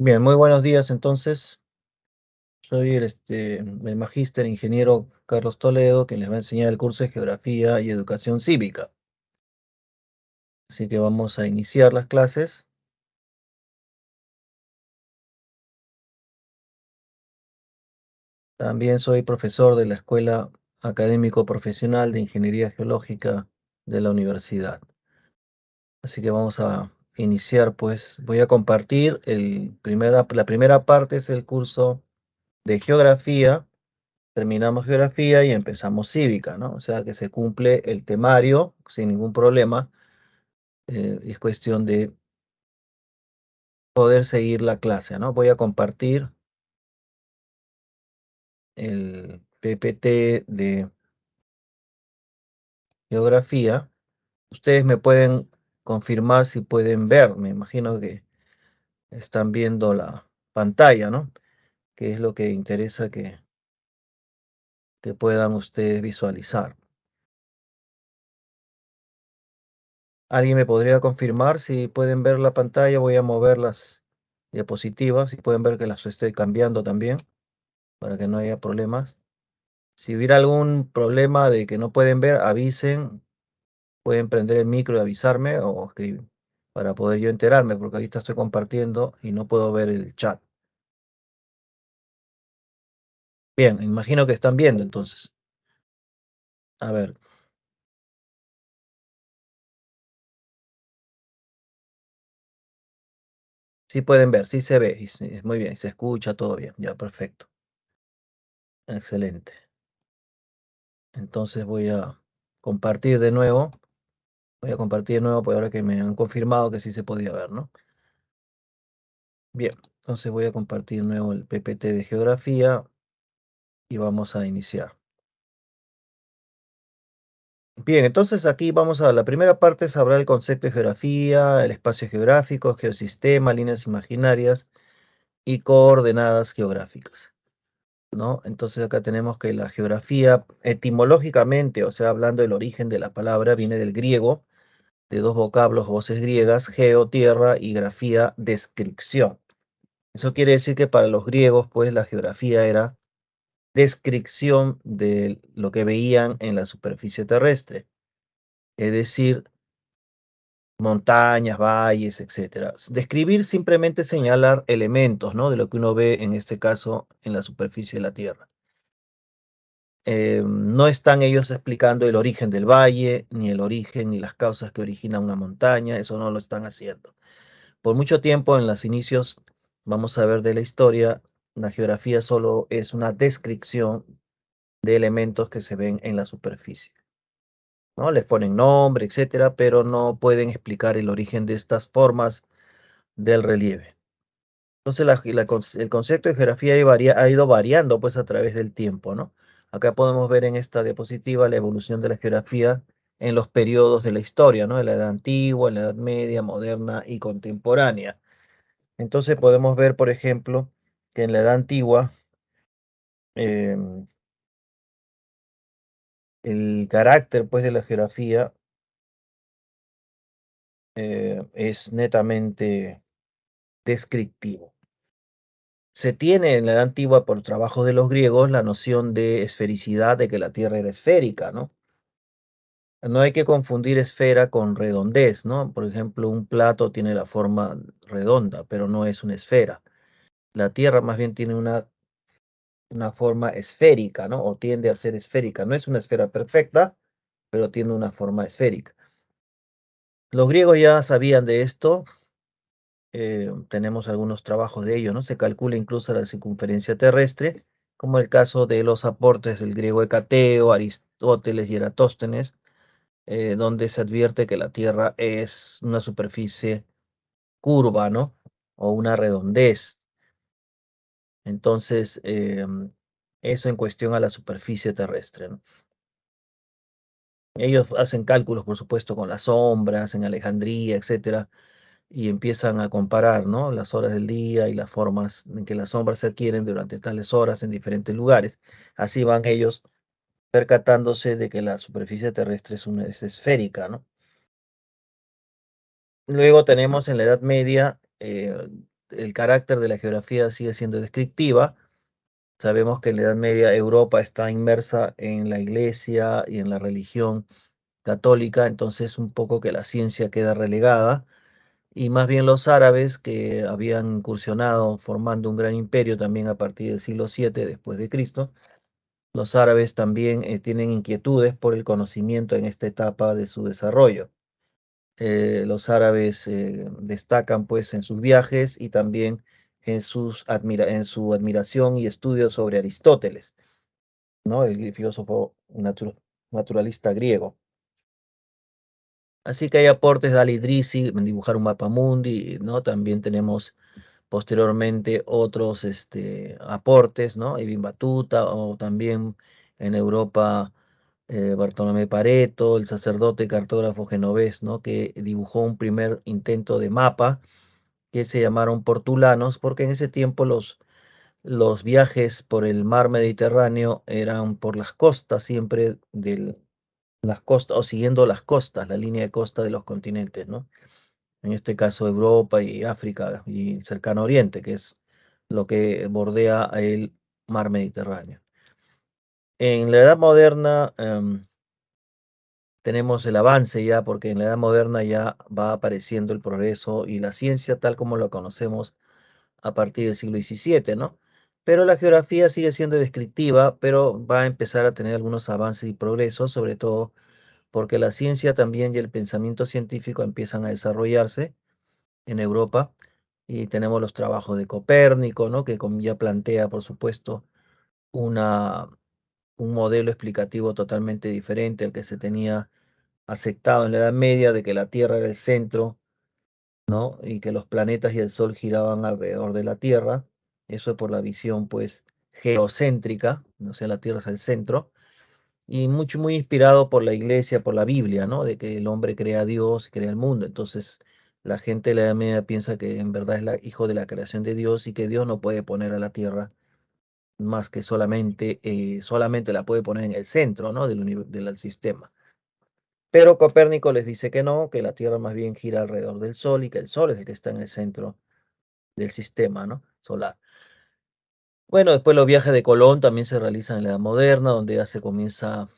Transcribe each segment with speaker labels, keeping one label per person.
Speaker 1: Bien, muy buenos días entonces. Soy el magíster ingeniero Carlos Toledo, quien les va a enseñar el curso de Geografía y Educación Cívica. Así que vamos a iniciar las clases. También soy profesor de la Escuela Académico Profesional de Ingeniería Geológica de la universidad. Así que vamos a iniciar, pues voy a compartir la primera parte es el curso de Geografía. Terminamos geografía y empezamos cívica, ¿no? O sea que se cumple el temario sin ningún problema. Y es cuestión de poder seguir la clase, ¿no? Voy a compartir el PPT de geografía. Ustedes me pueden confirmar si pueden ver. Me imagino que están viendo la pantalla, ¿no? Que es lo que interesa que puedan ustedes visualizar. ¿Alguien me podría confirmar si pueden ver la pantalla? Voy a mover las diapositivas, si pueden ver que las estoy cambiando también, para que no haya problemas. Si hubiera algún problema de que no pueden ver, avisen, pueden prender el micro y avisarme o escribir para poder yo enterarme, porque ahorita estoy compartiendo y no puedo ver el chat. Bien, imagino que están viendo entonces. A ver, sí pueden ver, sí se ve, muy bien, se escucha todo bien, ya perfecto, excelente. Entonces voy a compartir de nuevo. Voy a compartir de nuevo, pues ahora que me han confirmado que sí se podía ver, ¿no? Bien, entonces voy a compartir de nuevo el PPT de geografía y vamos a iniciar. Bien, entonces aquí vamos a la primera parte, es hablar el concepto de geografía, el espacio geográfico, geosistema, líneas imaginarias y coordenadas geográficas, ¿no? Entonces acá tenemos que la geografía etimológicamente, o sea, hablando del origen de la palabra, viene del griego, de dos vocablos, voces griegas, geo, tierra, y grafía, descripción. Eso quiere decir que para los griegos, pues la geografía era descripción de lo que veían en la superficie terrestre, es decir, montañas, valles, etcétera. Describir simplemente señalar elementos, ¿no? De lo que uno ve en este caso en la superficie de la Tierra. No están ellos explicando el origen del valle, ni el origen, ni las causas que originan una montaña, eso no lo están haciendo. Por mucho tiempo en los inicios, vamos a ver de la historia, la geografía solo es una descripción de elementos que se ven en la superficie, ¿no? Les ponen nombre, etcétera, pero no pueden explicar el origen de estas formas del relieve. Entonces, el concepto de geografía ha ido variando pues a través del tiempo, ¿no? Acá podemos ver en esta diapositiva la evolución de la geografía en los periodos de la historia, ¿no? En la Edad Antigua, en la Edad Media, moderna y contemporánea. Entonces podemos ver, por ejemplo, que en la Edad Antigua em, el carácter pues de la geografía es netamente descriptivo. Se tiene en la Edad Antigua, por trabajos de los griegos, la noción de esfericidad, de que la Tierra era esférica, ¿no? No hay que confundir esfera con redondez, ¿no? Por ejemplo, un plato tiene la forma redonda, pero no es una esfera. La Tierra más bien tiene una forma esférica, ¿no? O tiende a ser esférica. No es una esfera perfecta, pero tiene una forma esférica. Los griegos ya sabían de esto, tenemos algunos trabajos de ello, ¿no? Se calcula incluso la circunferencia terrestre, como el caso de los aportes del griego Hecateo, Aristóteles y Eratóstenes, donde se advierte que la Tierra es una superficie curva, ¿no? O una redondez. Entonces, eso en cuestión a la superficie terrestre, ¿no? Ellos hacen cálculos, por supuesto, con las sombras en Alejandría, etcétera, y empiezan a comparar, ¿no? Las horas del día y las formas en que las sombras se adquieren durante tales horas en diferentes lugares. Así van ellos percatándose de que la superficie terrestre es esférica, ¿no? Luego tenemos en la Edad Media el carácter de la geografía sigue siendo descriptiva. Sabemos que en la Edad Media Europa está inmersa en la iglesia y en la religión católica, entonces un poco que la ciencia queda relegada y más bien los árabes que habían incursionado formando un gran imperio también a partir del siglo VII después de Cristo, los árabes también tienen inquietudes por el conocimiento en esta etapa de su desarrollo. Los árabes destacan pues en sus viajes y también en su admiración y estudio sobre Aristóteles, ¿no? El filósofo naturalista griego. Así que hay aportes de Al-Idrisi en dibujar un mapa mundi, ¿no? También tenemos posteriormente otros aportes, ¿no? Ibn Batuta o también en Europa Bartolomé Pareto, el sacerdote cartógrafo genovés, ¿no? Que dibujó un primer intento de mapa que se llamaron portulanos, porque en ese tiempo los viajes por el mar Mediterráneo eran por las costas siempre las costas o siguiendo las costas, la línea de costa de los continentes, ¿no? En este caso Europa y África y Cercano Oriente, que es lo que bordea el mar Mediterráneo. En la Edad Moderna tenemos el avance ya, porque en la Edad Moderna ya va apareciendo el progreso y la ciencia tal como lo conocemos a partir del siglo XVII, ¿no? Pero la geografía sigue siendo descriptiva, pero va a empezar a tener algunos avances y progresos, sobre todo porque la ciencia también y el pensamiento científico empiezan a desarrollarse en Europa y tenemos los trabajos de Copérnico, ¿no? Que como ya plantea, por supuesto, una, un modelo explicativo totalmente diferente al que se tenía aceptado en la Edad Media de que la Tierra era el centro, ¿no? Y que los planetas y el Sol giraban alrededor de la Tierra. Eso es por la visión, pues, geocéntrica, ¿no? O sea, la Tierra es el centro. Y mucho, muy inspirado por la iglesia, por la Biblia, ¿no? De que el hombre crea a Dios, crea el mundo. Entonces, la gente de la Edad Media piensa que en verdad es hijo de la creación de Dios y que Dios no puede poner a la Tierra más que solamente la puede poner en el centro, ¿no? Del sistema. Pero Copérnico les dice que no, que la Tierra más bien gira alrededor del Sol y que el Sol es el que está en el centro del sistema, ¿no? Solar. Bueno, después los viajes de Colón también se realizan en la Edad Moderna, donde ya se comienza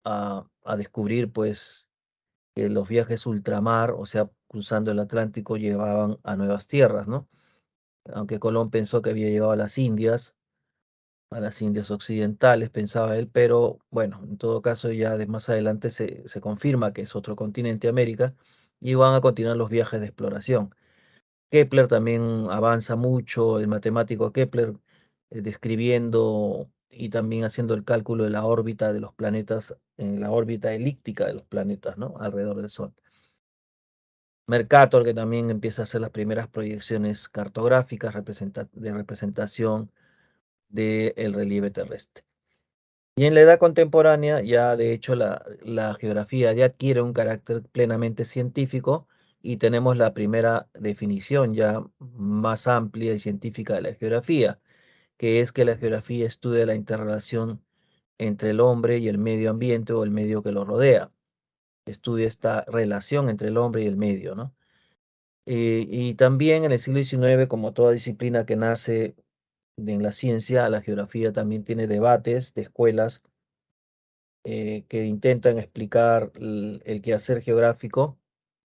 Speaker 1: a descubrir, pues, que los viajes ultramar, o sea, cruzando el Atlántico, llevaban a nuevas tierras, ¿no? Aunque Colón pensó que había llegado a las Indias occidentales, pensaba él, pero bueno, en todo caso ya de más adelante se confirma que es otro continente, América, y van a continuar los viajes de exploración. Kepler también avanza mucho, el matemático Kepler, describiendo y también haciendo el cálculo de la órbita de los planetas, en la órbita elíptica de los planetas, ¿no? Alrededor del Sol. Mercator, que también empieza a hacer las primeras proyecciones cartográficas de representación del relieve terrestre. Y en la edad contemporánea, ya de hecho la geografía ya adquiere un carácter plenamente científico y tenemos la primera definición ya más amplia y científica de la geografía, que es que la geografía estudia la interrelación entre el hombre y el medio ambiente o el medio que lo rodea. Estudia esta relación entre el hombre y el medio, ¿no? Y también en el siglo XIX, como toda disciplina que nace en la ciencia, la geografía también tiene debates de escuelas que intentan explicar el quehacer geográfico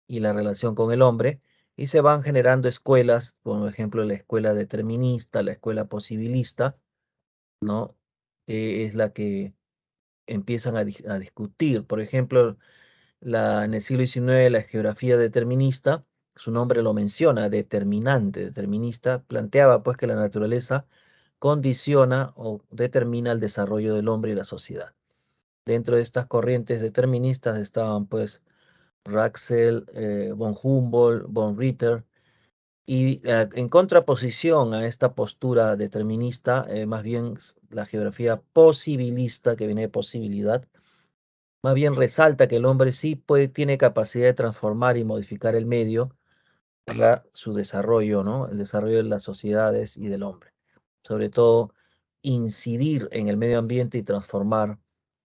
Speaker 1: y la relación con el hombre, y se van generando escuelas, por ejemplo, la escuela determinista, la escuela posibilista, ¿no? Es la que empiezan a discutir. Por ejemplo, en el siglo XIX, la geografía determinista, su nombre lo menciona, determinante, determinista, planteaba pues que la naturaleza condiciona o determina el desarrollo del hombre y la sociedad. Dentro de estas corrientes deterministas estaban pues Raxel, von Humboldt, von Ritter, y en contraposición a esta postura determinista, más bien la geografía posibilista, que viene de posibilidad, más bien resalta que el hombre sí tiene capacidad de transformar y modificar el medio para su desarrollo, ¿no? El desarrollo de las sociedades y del hombre. Sobre todo, incidir en el medio ambiente y transformar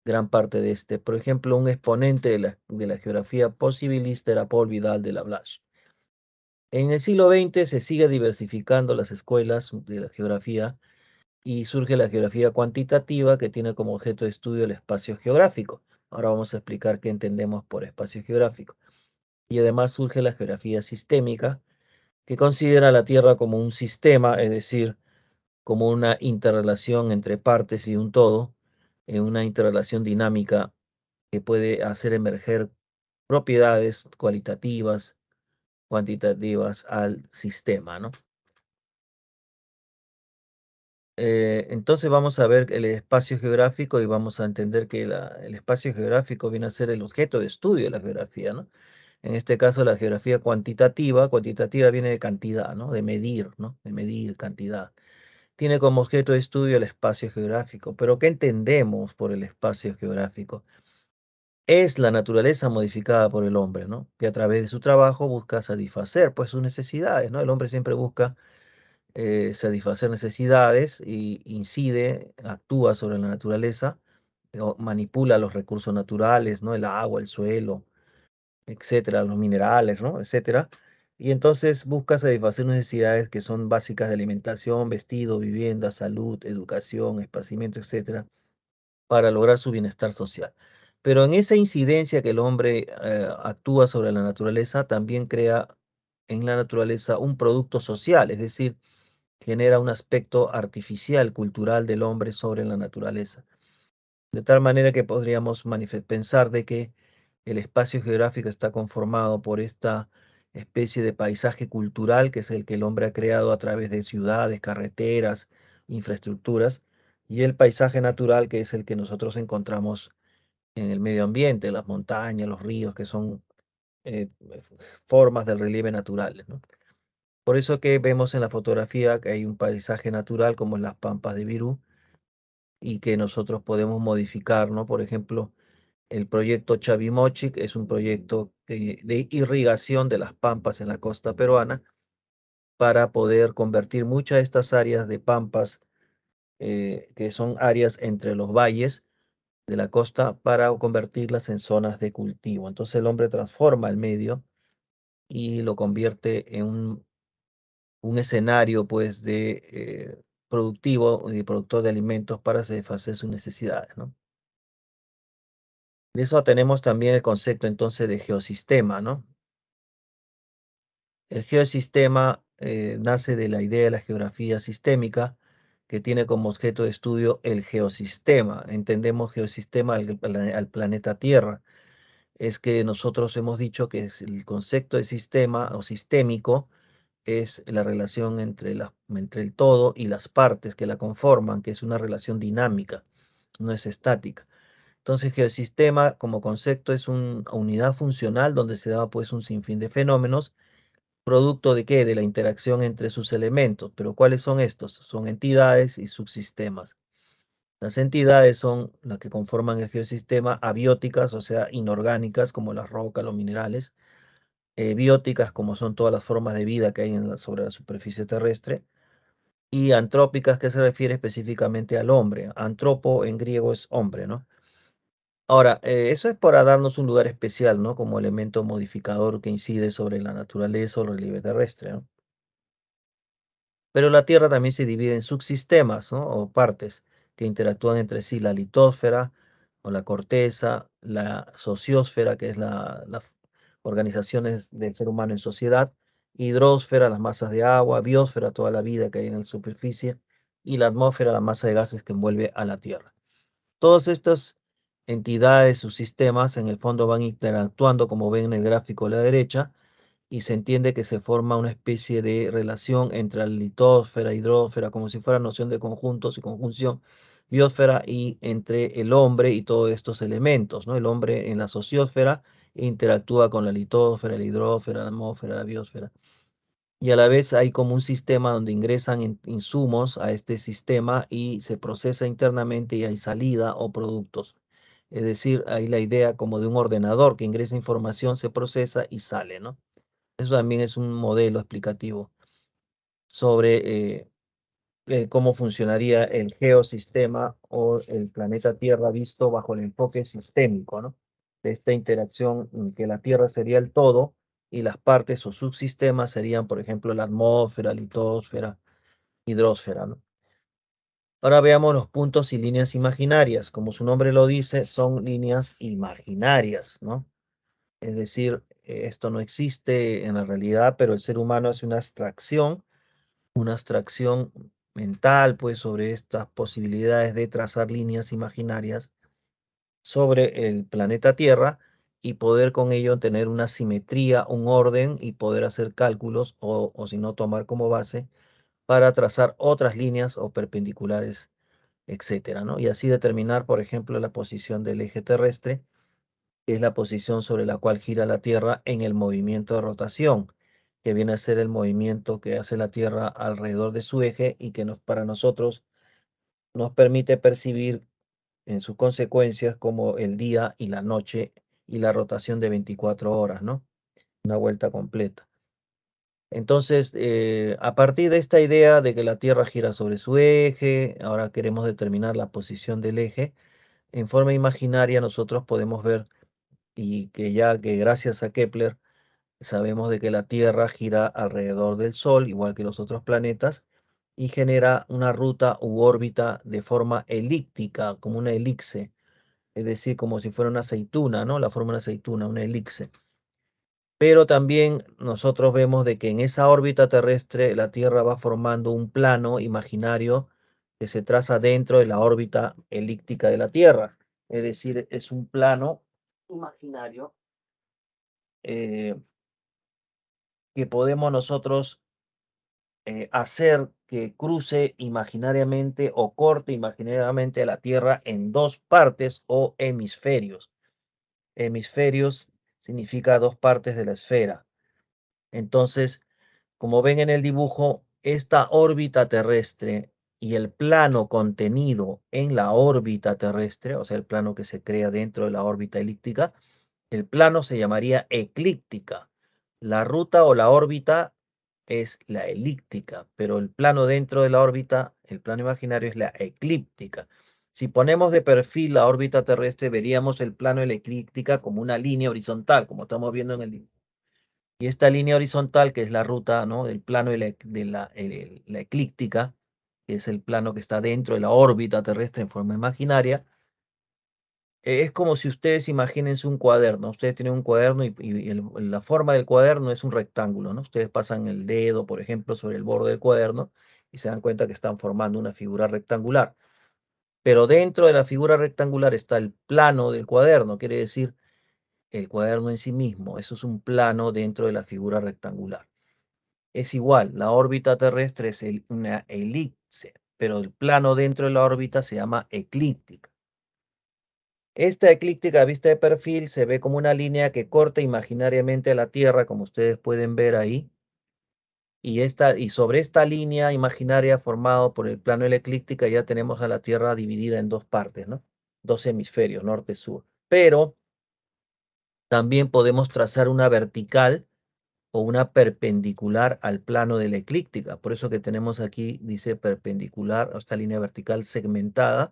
Speaker 1: gran parte de este. Por ejemplo, un exponente de la geografía posibilista era Paul Vidal de la Blache. En el siglo XX se sigue diversificando las escuelas de la geografía y surge la geografía cuantitativa que tiene como objeto de estudio el espacio geográfico. Ahora vamos a explicar qué entendemos por espacio geográfico. Y además surge la geografía sistémica que considera la Tierra como un sistema, es decir, como una interrelación entre partes y un todo, en una interrelación dinámica que puede hacer emerger propiedades cualitativas, cuantitativas al sistema, ¿no? Entonces vamos a ver el espacio geográfico y vamos a entender que el espacio geográfico viene a ser el objeto de estudio de la geografía, ¿no? En este caso, la geografía cuantitativa viene de cantidad, ¿no? De medir, ¿no? De medir cantidad. Tiene como objeto de estudio el espacio geográfico, pero ¿qué entendemos por el espacio geográfico? Es la naturaleza modificada por el hombre, ¿no? Que a través de su trabajo busca satisfacer, pues, sus necesidades, ¿no? El hombre siempre busca satisfacer necesidades y incide, actúa sobre la naturaleza, o manipula los recursos naturales, ¿no? El agua, el suelo, etcétera, los minerales, ¿no? Etcétera. Y entonces busca satisfacer necesidades que son básicas de alimentación, vestido, vivienda, salud, educación, esparcimiento, etcétera, para lograr su bienestar social. Pero en esa incidencia que el hombre actúa sobre la naturaleza, también crea en la naturaleza un producto social, es decir, genera un aspecto artificial, cultural del hombre sobre la naturaleza. De tal manera que podríamos pensar de que el espacio geográfico está conformado por esta especie de paisaje cultural que es el que el hombre ha creado a través de ciudades, carreteras, infraestructuras, y el paisaje natural que es el que nosotros encontramos en el medio ambiente, las montañas, los ríos, que son eh, formas del relieve naturales, ¿no? Por eso que vemos en la fotografía que hay un paisaje natural como las pampas de Virú y que nosotros podemos modificar, ¿no? Por ejemplo, el proyecto Chavimochic es un proyecto de irrigación de las pampas en la costa peruana para poder convertir muchas de estas áreas de pampas, que son áreas entre los valles de la costa, para convertirlas en zonas de cultivo. Entonces el hombre transforma el medio y lo convierte en un escenario pues de productivo y productor de alimentos para satisfacer sus necesidades, ¿no? De eso tenemos también el concepto entonces de geosistema, ¿no? El geosistema nace de la idea de la geografía sistémica, que tiene como objeto de estudio el geosistema. Entendemos geosistema al planeta Tierra. Es que nosotros hemos dicho que el concepto de sistema o sistémico es la relación entre el todo y las partes que la conforman, que es una relación dinámica, no es estática. Entonces, geosistema como concepto es una unidad funcional donde se da pues un sinfín de fenómenos, producto de qué? De la interacción entre sus elementos. Pero ¿cuáles son estos? Son entidades y subsistemas. Las entidades son las que conforman el geosistema, abióticas, o sea, inorgánicas, como las rocas, los minerales, bióticas, como son todas las formas de vida que hay sobre la superficie terrestre, y antrópicas, que se refiere específicamente al hombre. Antropo en griego es hombre, ¿no? Ahora, eso es para darnos un lugar especial, ¿no? Como elemento modificador que incide sobre la naturaleza o el relieve terrestre, ¿no? Pero la Tierra también se divide en subsistemas, ¿no? O partes que interactúan entre sí, la litosfera o la corteza, la sociosfera, que es las organizaciones del ser humano en sociedad, hidrosfera, las masas de agua, biosfera, toda la vida que hay en la superficie, y la atmósfera, la masa de gases que envuelve a la Tierra. Todas estas entidades, sus sistemas, en el fondo van interactuando, como ven en el gráfico a la derecha, y se entiende que se forma una especie de relación entre la litosfera, hidrosfera, como si fuera noción de conjuntos y conjunción, biosfera, y entre el hombre y todos estos elementos, ¿no? El hombre en la sociosfera interactúa con la litosfera, la hidrosfera, la atmósfera, la biosfera. Y a la vez hay como un sistema donde ingresan insumos a este sistema y se procesa internamente y hay salida o productos. Es decir, hay la idea como de un ordenador que ingresa información, se procesa y sale, ¿no? Eso también es un modelo explicativo sobre cómo funcionaría el geosistema o el planeta Tierra visto bajo el enfoque sistémico, ¿no? De esta interacción, que la Tierra sería el todo y las partes o subsistemas serían, por ejemplo, la atmósfera, litosfera, hidrosfera, ¿no? Ahora veamos los puntos y líneas imaginarias. Como su nombre lo dice, son líneas imaginarias, ¿no? Es decir, esto no existe en la realidad, pero el ser humano hace una abstracción mental, pues, sobre estas posibilidades de trazar líneas imaginarias sobre el planeta Tierra y poder con ello tener una simetría, un orden y poder hacer cálculos o si no tomar como base para trazar otras líneas o perpendiculares, etcétera, ¿no? Y así determinar, por ejemplo, la posición del eje terrestre, que es la posición sobre la cual gira la Tierra en el movimiento de rotación, que viene a ser el movimiento que hace la Tierra alrededor de su eje y que para nosotros nos permite percibir en sus consecuencias como el día y la noche y la rotación de 24 horas, ¿no? Una vuelta completa. Entonces, a partir de esta idea de que la Tierra gira sobre su eje, ahora queremos determinar la posición del eje, en forma imaginaria nosotros podemos ver y que ya que gracias a Kepler sabemos de que la Tierra gira alrededor del Sol, igual que los otros planetas, y genera una ruta u órbita de forma elíptica, como una elipse, es decir, como si fuera una aceituna, ¿no? La forma de una aceituna, una elipse. Pero también nosotros vemos de que en esa órbita terrestre la Tierra va formando un plano imaginario que se traza dentro de la órbita elíptica de la Tierra. Es decir, es un plano imaginario eh, que podemos nosotros hacer que cruce imaginariamente o corte imaginariamente a la Tierra en dos partes o hemisferios. Hemisferios significa dos partes de la esfera. Entonces, como ven en el dibujo, esta órbita terrestre y el plano contenido en la órbita terrestre, o sea, el plano que se crea dentro de la órbita elíptica, el plano se llamaría eclíptica. La ruta o la órbita es la elíptica, pero el plano dentro de la órbita, el plano imaginario es la eclíptica. Si ponemos de perfil la órbita terrestre, veríamos el plano de la eclíptica como una línea horizontal, como estamos viendo en el dibujo. Y esta línea horizontal, que es la ruta, ¿no? El plano la eclíptica, que es el plano que está dentro de la órbita terrestre en forma imaginaria, es como si ustedes imagínense un cuaderno. Ustedes tienen un cuaderno y la forma del cuaderno es un rectángulo, ¿no? Ustedes pasan el dedo, por ejemplo, sobre el borde del cuaderno y se dan cuenta que están formando una figura rectangular. Pero dentro de la figura rectangular está el plano del cuaderno, quiere decir el cuaderno en sí mismo. Eso es un plano dentro de la figura rectangular. Es igual, la órbita terrestre es una elipse, pero el plano dentro de la órbita se llama eclíptica. Esta eclíptica vista de perfil se ve como una línea que corta imaginariamente a la Tierra, como ustedes pueden ver ahí, y sobre esta línea imaginaria formada por el plano de la eclíptica ya tenemos a la Tierra dividida en dos partes, ¿no? Dos hemisferios, norte-sur. Pero también podemos trazar una vertical o una perpendicular al plano de la eclíptica. Por eso que tenemos aquí, dice perpendicular, esta línea vertical segmentada,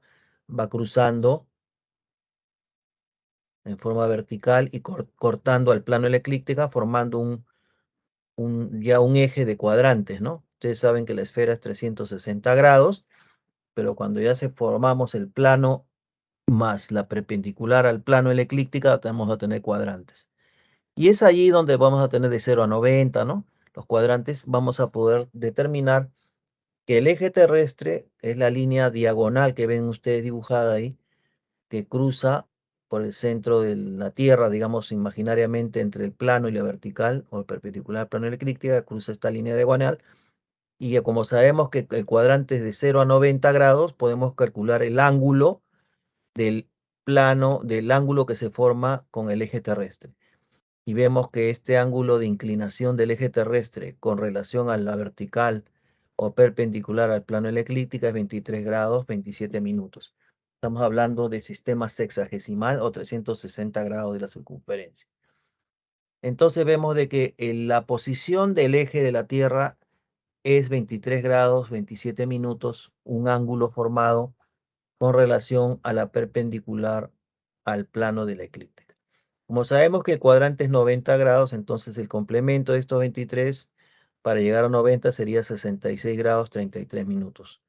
Speaker 1: va cruzando en forma vertical y cortando al plano de la eclíptica, formando ya un eje de cuadrantes, ¿no? Ustedes saben que la esfera es 360 grados, pero cuando ya se formamos el plano más la perpendicular al plano de la eclíptica, vamos a tener cuadrantes. Y es allí donde vamos a tener de 0 a 90, ¿no? Los cuadrantes, vamos a poder determinar que el eje terrestre es la línea diagonal que ven ustedes dibujada ahí, que cruza por el centro de la Tierra, digamos imaginariamente entre el plano y la vertical, o el perpendicular al plano de la eclíptica, cruza esta línea diagonal. Y como sabemos que el cuadrante es de 0 a 90 grados, podemos calcular el ángulo del plano, del ángulo que se forma con el eje terrestre. Y vemos que este ángulo de inclinación del eje terrestre con relación a la vertical o perpendicular al plano de la eclíptica es 23 grados 27 minutos. Estamos hablando de sistema sexagesimal o 360 grados de la circunferencia. Entonces vemos de que la posición del eje de la Tierra es 23 grados 27 minutos, un ángulo formado con relación a la perpendicular al plano de la eclíptica. Como sabemos que el cuadrante es 90 grados, entonces el complemento de estos 23 para llegar a 90 sería 66 grados 33 minutos.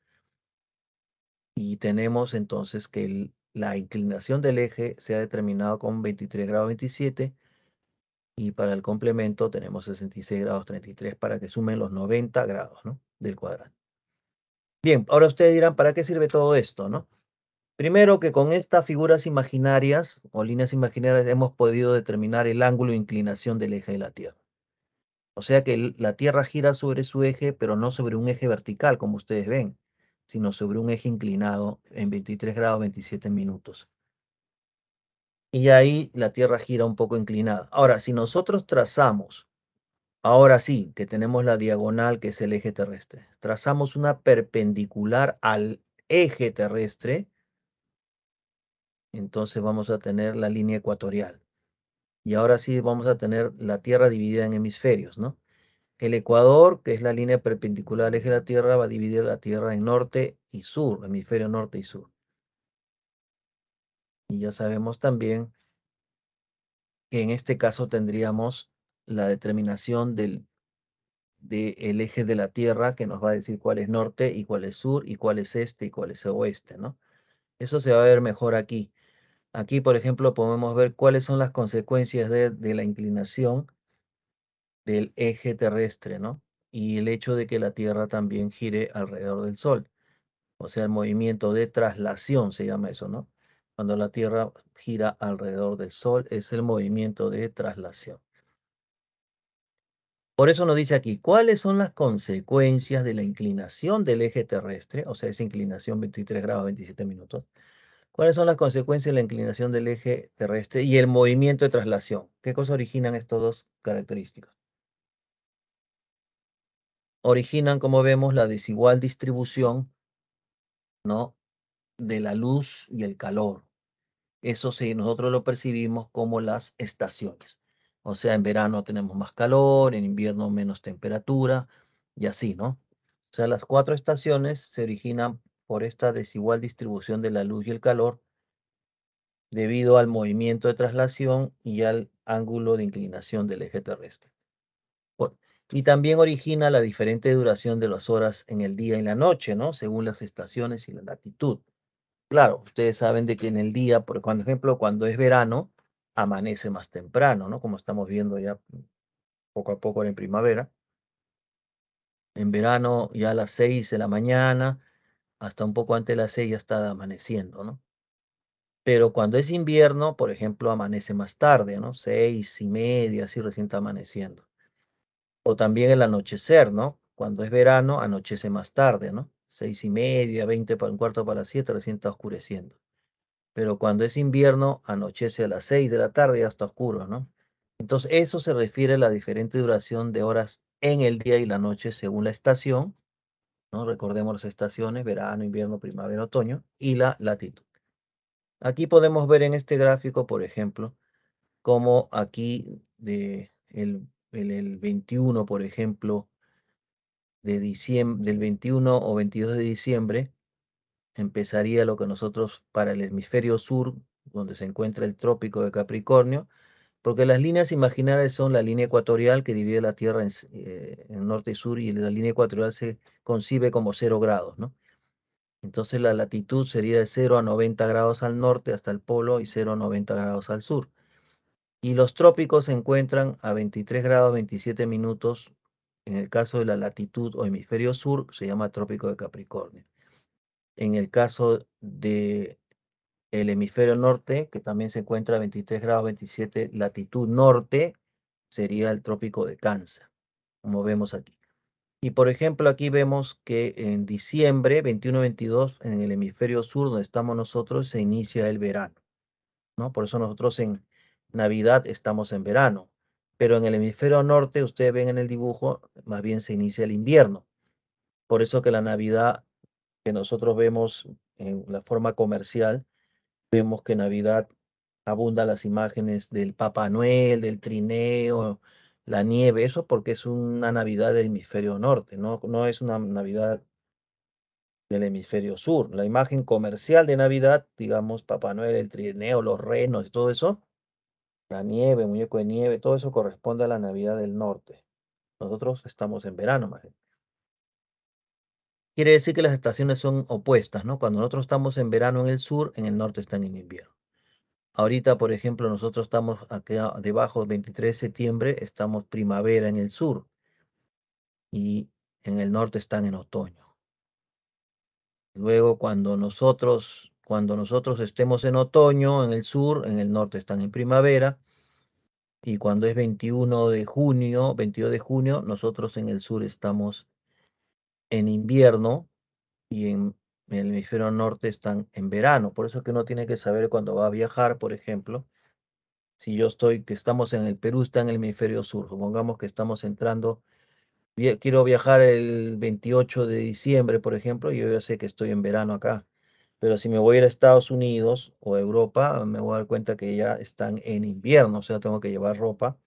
Speaker 1: Y tenemos entonces que la inclinación del eje se ha determinado con 23 grados 27 y para el complemento tenemos 66 grados 33 para que sumen los 90 grados, ¿no?, del cuadrante. Bien, ahora ustedes dirán, ¿para qué sirve todo esto, no? Primero que con estas figuras imaginarias o líneas imaginarias hemos podido determinar el ángulo de inclinación del eje de la Tierra. O sea que la Tierra gira sobre su eje, pero no sobre un eje vertical, como ustedes ven, sino sobre un eje inclinado en 23 grados 27 minutos. Y ahí la Tierra gira un poco inclinada. Ahora, si nosotros trazamos, ahora sí, que tenemos la diagonal que es el eje terrestre, trazamos una perpendicular al eje terrestre, entonces vamos a tener la línea ecuatorial. Y ahora sí vamos a tener la Tierra dividida en hemisferios, ¿no? El ecuador, que es la línea perpendicular al eje de la Tierra, va a dividir la Tierra en norte y sur, hemisferio norte y sur. Y ya sabemos también que en este caso tendríamos la determinación del eje de la Tierra, que nos va a decir cuál es norte y cuál es sur, y cuál es este y cuál es oeste, ¿no? Eso se va a ver mejor aquí. Aquí, por ejemplo, podemos ver cuáles son las consecuencias de la inclinación del eje terrestre, ¿no? Y el hecho de que la Tierra también gire alrededor del Sol. O sea, el movimiento de traslación se llama eso, ¿no? Cuando la Tierra gira alrededor del Sol, es el movimiento de traslación. Por eso nos dice aquí, ¿cuáles son las consecuencias de la inclinación del eje terrestre? O sea, esa inclinación 23 grados 27 minutos. ¿Cuáles son las consecuencias de la inclinación del eje terrestre y el movimiento de traslación? ¿Qué cosa originan estos dos características? Originan, como vemos, la desigual distribución, ¿no?, de la luz y el calor. Eso sí, nosotros lo percibimos como las estaciones. O sea, en verano tenemos más calor, en invierno menos temperatura y así, ¿no? O sea, las cuatro estaciones se originan por esta desigual distribución de la luz y el calor debido al movimiento de traslación y al ángulo de inclinación del eje terrestre. Por- Y también origina la diferente duración de las horas en el día y la noche, ¿no? Según las estaciones y la latitud. Claro, ustedes saben de que en el día, por ejemplo, cuando es verano, amanece más temprano, ¿no? Como estamos viendo ya poco a poco en primavera. En verano ya a las 6 de la mañana, hasta un poco antes de las 6 ya está amaneciendo, ¿no? Pero cuando es invierno, por ejemplo, amanece más tarde, ¿no? 6:30, así recién está amaneciendo. O también el anochecer, ¿no? Cuando es verano, anochece más tarde, ¿no? 6:30, 20 para un cuarto para las 7, recién está oscureciendo. Pero cuando es invierno, anochece a las 6 de la tarde y ya está oscuro, ¿no? Entonces, eso se refiere a la diferente duración de horas en el día y la noche según la estación, ¿no? Recordemos las estaciones, verano, invierno, primavera, otoño, y la latitud. Aquí podemos ver en este gráfico, por ejemplo, cómo aquí el 21, por ejemplo, de diciembre, del 21 o 22 de diciembre, empezaría lo que nosotros para el hemisferio sur, donde se encuentra el trópico de Capricornio, porque las líneas imaginarias son la línea ecuatorial que divide la Tierra en norte y sur, y la línea ecuatorial se concibe como 0 grados, ¿no? Entonces la latitud sería de 0 a 90 grados al norte hasta el polo y 0 a 90 grados al sur. Y los trópicos se encuentran a 23 grados 27 minutos. En el caso de la latitud o hemisferio sur, se llama trópico de Capricornio. En el caso de el hemisferio norte, que también se encuentra a 23 grados 27 latitud norte, sería el trópico de Cáncer, como vemos aquí. Y por ejemplo, aquí vemos que en diciembre 21-22, en el hemisferio sur, donde estamos nosotros, se inicia el verano, ¿no? Por eso nosotros en Navidad estamos en verano. Pero en el hemisferio norte, ustedes ven en el dibujo, más bien se inicia el invierno. Por eso que la Navidad que nosotros vemos en la forma comercial, vemos que en Navidad abundan las imágenes del Papá Noel, del trineo, la nieve, eso porque es una Navidad del hemisferio norte, no es una Navidad del hemisferio sur. La imagen comercial de Navidad, digamos, Papá Noel, el trineo, los renos y todo eso, La nieve, muñeco de nieve, todo eso corresponde a la Navidad del Norte. Nosotros estamos en verano, más bien. Quiere decir que las estaciones son opuestas, ¿no? Cuando nosotros estamos en verano en el sur, en el norte están en invierno. Ahorita, por ejemplo, nosotros estamos acá debajo, 23 de septiembre, estamos primavera en el sur y en el norte están en otoño. Luego, cuando nosotros estemos en otoño en el sur, en el norte están en primavera, y cuando es 21 de junio, 22 de junio, nosotros en el sur estamos en invierno y en el hemisferio norte están en verano. Por eso es que uno tiene que saber cuando va a viajar, por ejemplo, si que estamos en el Perú, está en el hemisferio sur. Supongamos que estamos entrando, quiero viajar el 28 de diciembre, por ejemplo, yo ya sé que estoy en verano acá. Pero si me voy a ir a Estados Unidos o a Europa, me voy a dar cuenta que ya están en invierno, o sea, tengo que llevar ropa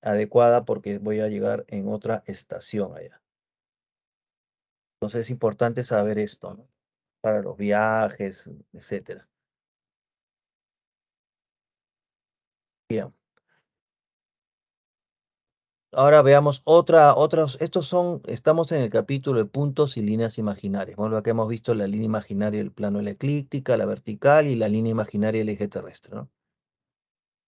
Speaker 1: adecuada porque voy a llegar en otra estación allá. Entonces es importante saber esto, ¿no? Para los viajes, etcétera. Bien. Ahora veamos estamos en el capítulo de puntos y líneas imaginarias. Bueno, acá hemos visto la línea imaginaria del plano de la eclíptica, la vertical y la línea imaginaria del eje terrestre, ¿no?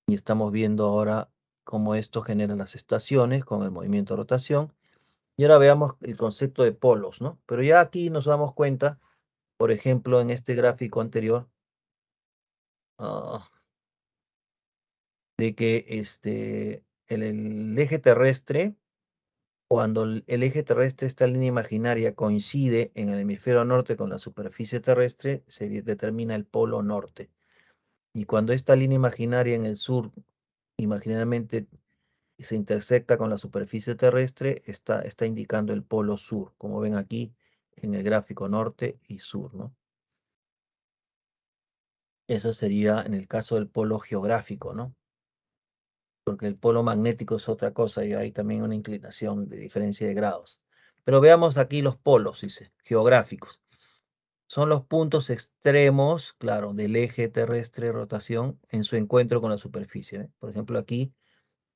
Speaker 1: Y estamos viendo ahora cómo esto genera las estaciones con el movimiento de rotación. Y ahora veamos el concepto de polos, ¿no? Pero ya aquí nos damos cuenta, por ejemplo, en este gráfico anterior, ah, de que el eje terrestre, cuando el eje terrestre, esta línea imaginaria, coincide en el hemisferio norte con la superficie terrestre, se determina el polo norte. Y cuando esta línea imaginaria en el sur, imaginariamente, se intersecta con la superficie terrestre, está indicando el polo sur, como ven aquí en el gráfico norte y sur, ¿no? Eso sería en el caso del polo geográfico, ¿no? Porque el polo magnético es otra cosa y hay también una inclinación de diferencia de grados. Pero veamos aquí los polos, dice, geográficos. Son los puntos extremos, claro, del eje terrestre de rotación en su encuentro con la superficie, ¿eh? Por ejemplo, aquí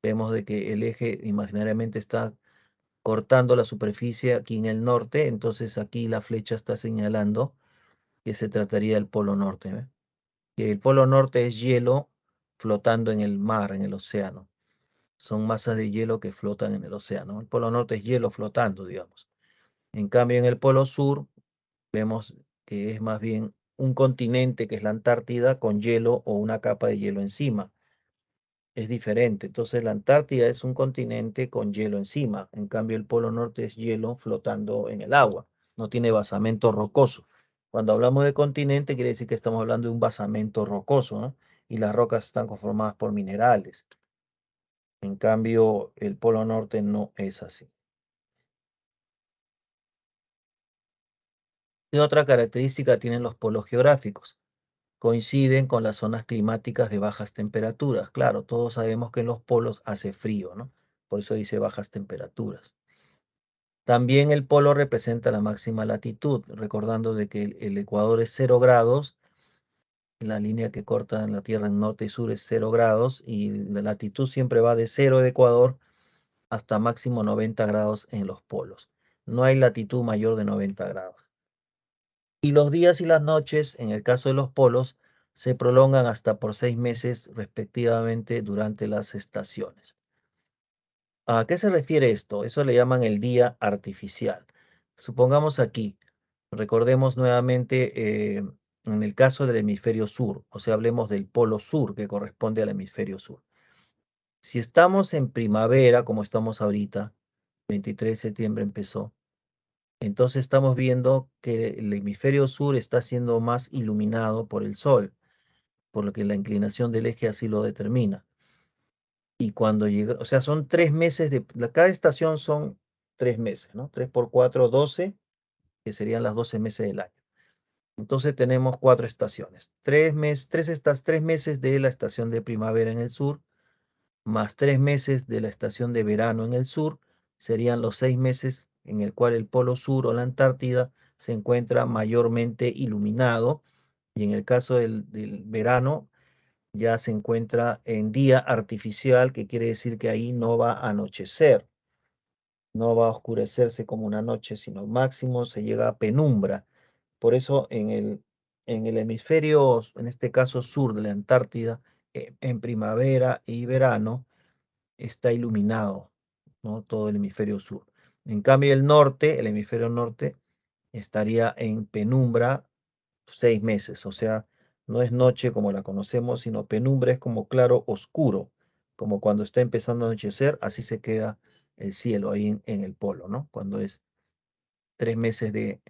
Speaker 1: vemos de que el eje imaginariamente está cortando la superficie aquí en el norte, entonces aquí la flecha está señalando que se trataría del polo norte, ¿ve? Que el polo norte es hielo flotando en el mar, en el océano. Son masas de hielo que flotan en el océano. El polo norte es hielo flotando, digamos. En cambio, en el polo sur vemos que es más bien un continente, que es la Antártida, con hielo o una capa de hielo encima. Es diferente. Entonces, la Antártida es un continente con hielo encima. En cambio, el polo norte es hielo flotando en el agua. No tiene basamento rocoso. Cuando hablamos de continente, quiere decir que estamos hablando de un basamento rocoso, ¿no? Y las rocas están conformadas por minerales. En cambio, el polo norte no es así. ¿Qué otra característica tienen los polos geográficos? Coinciden con las zonas climáticas de bajas temperaturas. Claro, todos sabemos que en los polos hace frío, ¿no? Por eso dice bajas temperaturas. También el polo representa la máxima latitud, recordando de que el ecuador es 0 grados, la línea que corta en la Tierra en norte y sur es 0 grados, y la latitud siempre va de 0 de Ecuador hasta máximo 90 grados en los polos. No hay latitud mayor de 90 grados. Y los días y las noches, en el caso de los polos, se prolongan hasta por 6 meses respectivamente durante las estaciones. ¿A qué se refiere esto? Eso le llaman el día artificial. Supongamos aquí, recordemos nuevamente en el caso del hemisferio sur, o sea, hablemos del polo sur que corresponde al hemisferio sur. Si estamos en primavera, como estamos ahorita, 23 de septiembre empezó, entonces estamos viendo que el hemisferio sur está siendo más iluminado por el sol, por lo que la inclinación del eje así lo determina. Y cuando llega, o sea, son 3 meses cada estación son 3 meses, ¿no? 3 por 4, 12, que serían las 12 meses del año. Entonces tenemos 4 estaciones. 3 meses de la estación de primavera en el sur, más 3 meses de la estación de verano en el sur, serían los 6 meses en el cual el polo sur o la Antártida se encuentra mayormente iluminado. Y en el caso del verano, ya se encuentra en día artificial, que quiere decir que ahí no va a anochecer, no va a oscurecerse como una noche, sino máximo se llega a penumbra. Por eso en el hemisferio, en este caso sur de la Antártida, en primavera y verano, está iluminado, ¿no? Todo el hemisferio sur. En cambio, el norte, el hemisferio norte, estaría en penumbra 6 meses, o sea, no es noche como la conocemos, sino penumbra es como claro oscuro, como cuando está empezando a anochecer, así se queda el cielo ahí en el polo, ¿no? Cuando es 3 meses de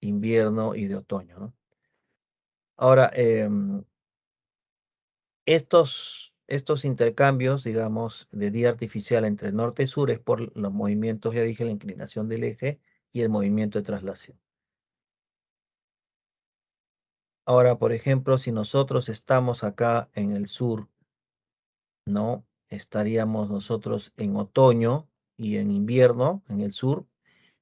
Speaker 1: invierno y de otoño, ¿no? Ahora, estos intercambios, digamos, de día artificial entre norte y sur es por los movimientos, ya dije, la inclinación del eje y el movimiento de traslación. Ahora, por ejemplo, si nosotros estamos acá en el sur, ¿no? Estaríamos nosotros en otoño y en invierno en el sur,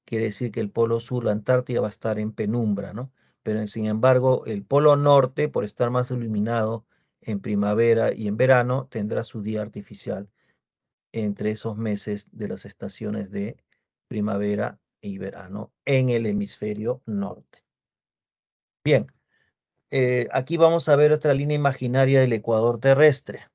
Speaker 1: quiere decir que el polo sur, la Antártida, va a estar en penumbra, ¿no? Pero sin embargo, el polo norte, por estar más iluminado en primavera y en verano, tendrá su día artificial entre esos meses de las estaciones de primavera y verano en el hemisferio norte. Bien, aquí vamos a ver otra línea imaginaria del ecuador terrestre.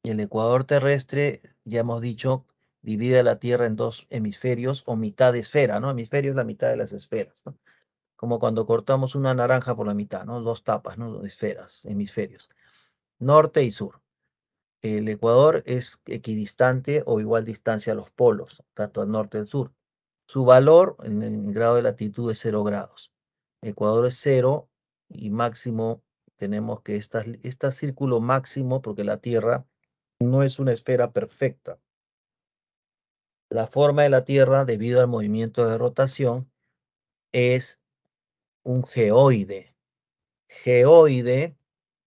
Speaker 1: Y el ecuador terrestre, ya hemos dicho, divide la Tierra en dos hemisferios o mitad de esfera, ¿no? Hemisferio es la mitad de las esferas, ¿no? Como cuando cortamos una naranja por la mitad, ¿no? Dos tapas, ¿no? Esferas, hemisferios, norte y sur. El Ecuador es equidistante o igual distancia a los polos, tanto al norte y al sur. Su valor en el grado de latitud es 0 grados. Ecuador es 0 y máximo tenemos que este círculo máximo, porque la Tierra no es una esfera perfecta. La forma de la Tierra, debido al movimiento de rotación, es un geoide. Geoide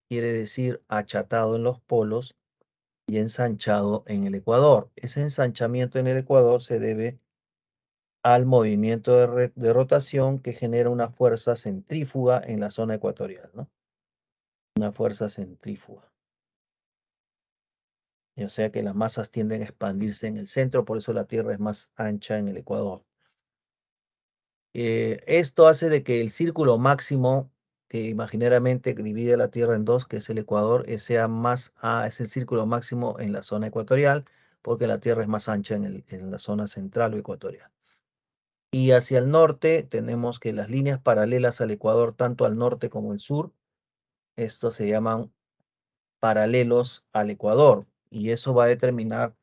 Speaker 1: quiere decir achatado en los polos y ensanchado en el ecuador. Ese ensanchamiento en el ecuador se debe al movimiento de rotación que genera una fuerza centrífuga en la zona ecuatorial, ¿no? Una fuerza centrífuga. Y o sea que las masas tienden a expandirse en el centro, por eso la Tierra es más ancha en el ecuador. Esto hace de que el círculo máximo que imaginariamente divide la Tierra en dos, que es el Ecuador, es el círculo máximo en la zona ecuatorial, porque la Tierra es más ancha en la zona central o ecuatorial. Y hacia el norte tenemos que las líneas paralelas al Ecuador, tanto al norte como al sur, estos se llaman paralelos al Ecuador, y eso va a determinar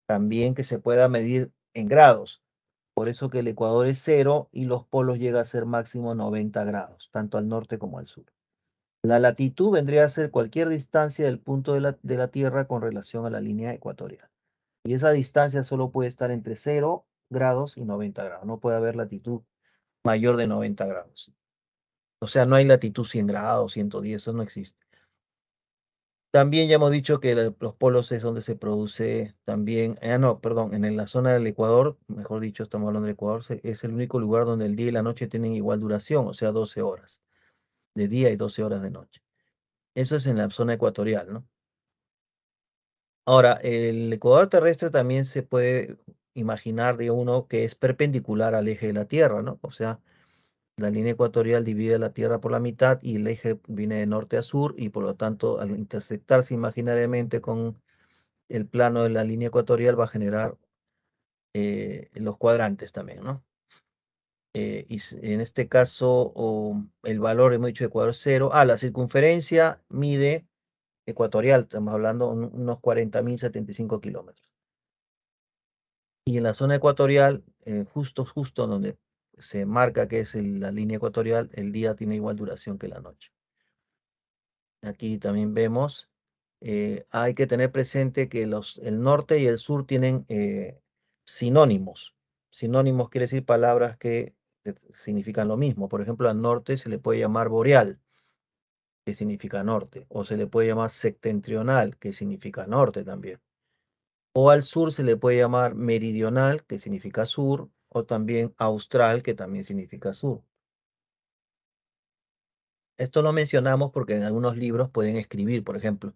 Speaker 1: también que se pueda medir en grados. Por eso que el Ecuador es 0 y los polos llega a ser máximo 90 grados, tanto al norte como al sur. La latitud vendría a ser cualquier distancia del punto de la Tierra con relación a la línea ecuatorial. Y esa distancia solo puede estar entre 0 grados y 90 grados. No puede haber latitud mayor de 90 grados. O sea, no hay latitud 100 grados, 110, eso no existe. También ya hemos dicho que los polos es donde se produce también, no, perdón, en la zona del Ecuador, mejor dicho, estamos hablando del Ecuador, es el único lugar donde el día y la noche tienen igual duración, o sea, 12 horas de día y 12 horas de noche. Eso es en la zona ecuatorial, ¿no? Ahora, el Ecuador terrestre también se puede imaginar de uno que es perpendicular al eje de la Tierra, ¿no? O sea, la línea ecuatorial divide la Tierra por la mitad y el eje viene de norte a sur y por lo tanto al intersectarse imaginariamente con el plano de la línea ecuatorial va a generar los cuadrantes también, ¿no? En este caso, el valor, hemos dicho Ecuador 0. La circunferencia mide ecuatorial, estamos hablando unos 40.075 kilómetros. Y en la zona ecuatorial, justo donde se marca que es la línea ecuatorial, el día tiene igual duración que la noche. Aquí también vemos, hay que tener presente que el norte y el sur tienen sinónimos. Sinónimos quiere decir palabras que significan lo mismo. Por ejemplo, al norte se le puede llamar boreal, que significa norte, o se le puede llamar septentrional, que significa norte también. O al sur se le puede llamar meridional, que significa sur, o también austral, que también significa sur. Esto lo mencionamos porque en algunos libros pueden escribir, por ejemplo,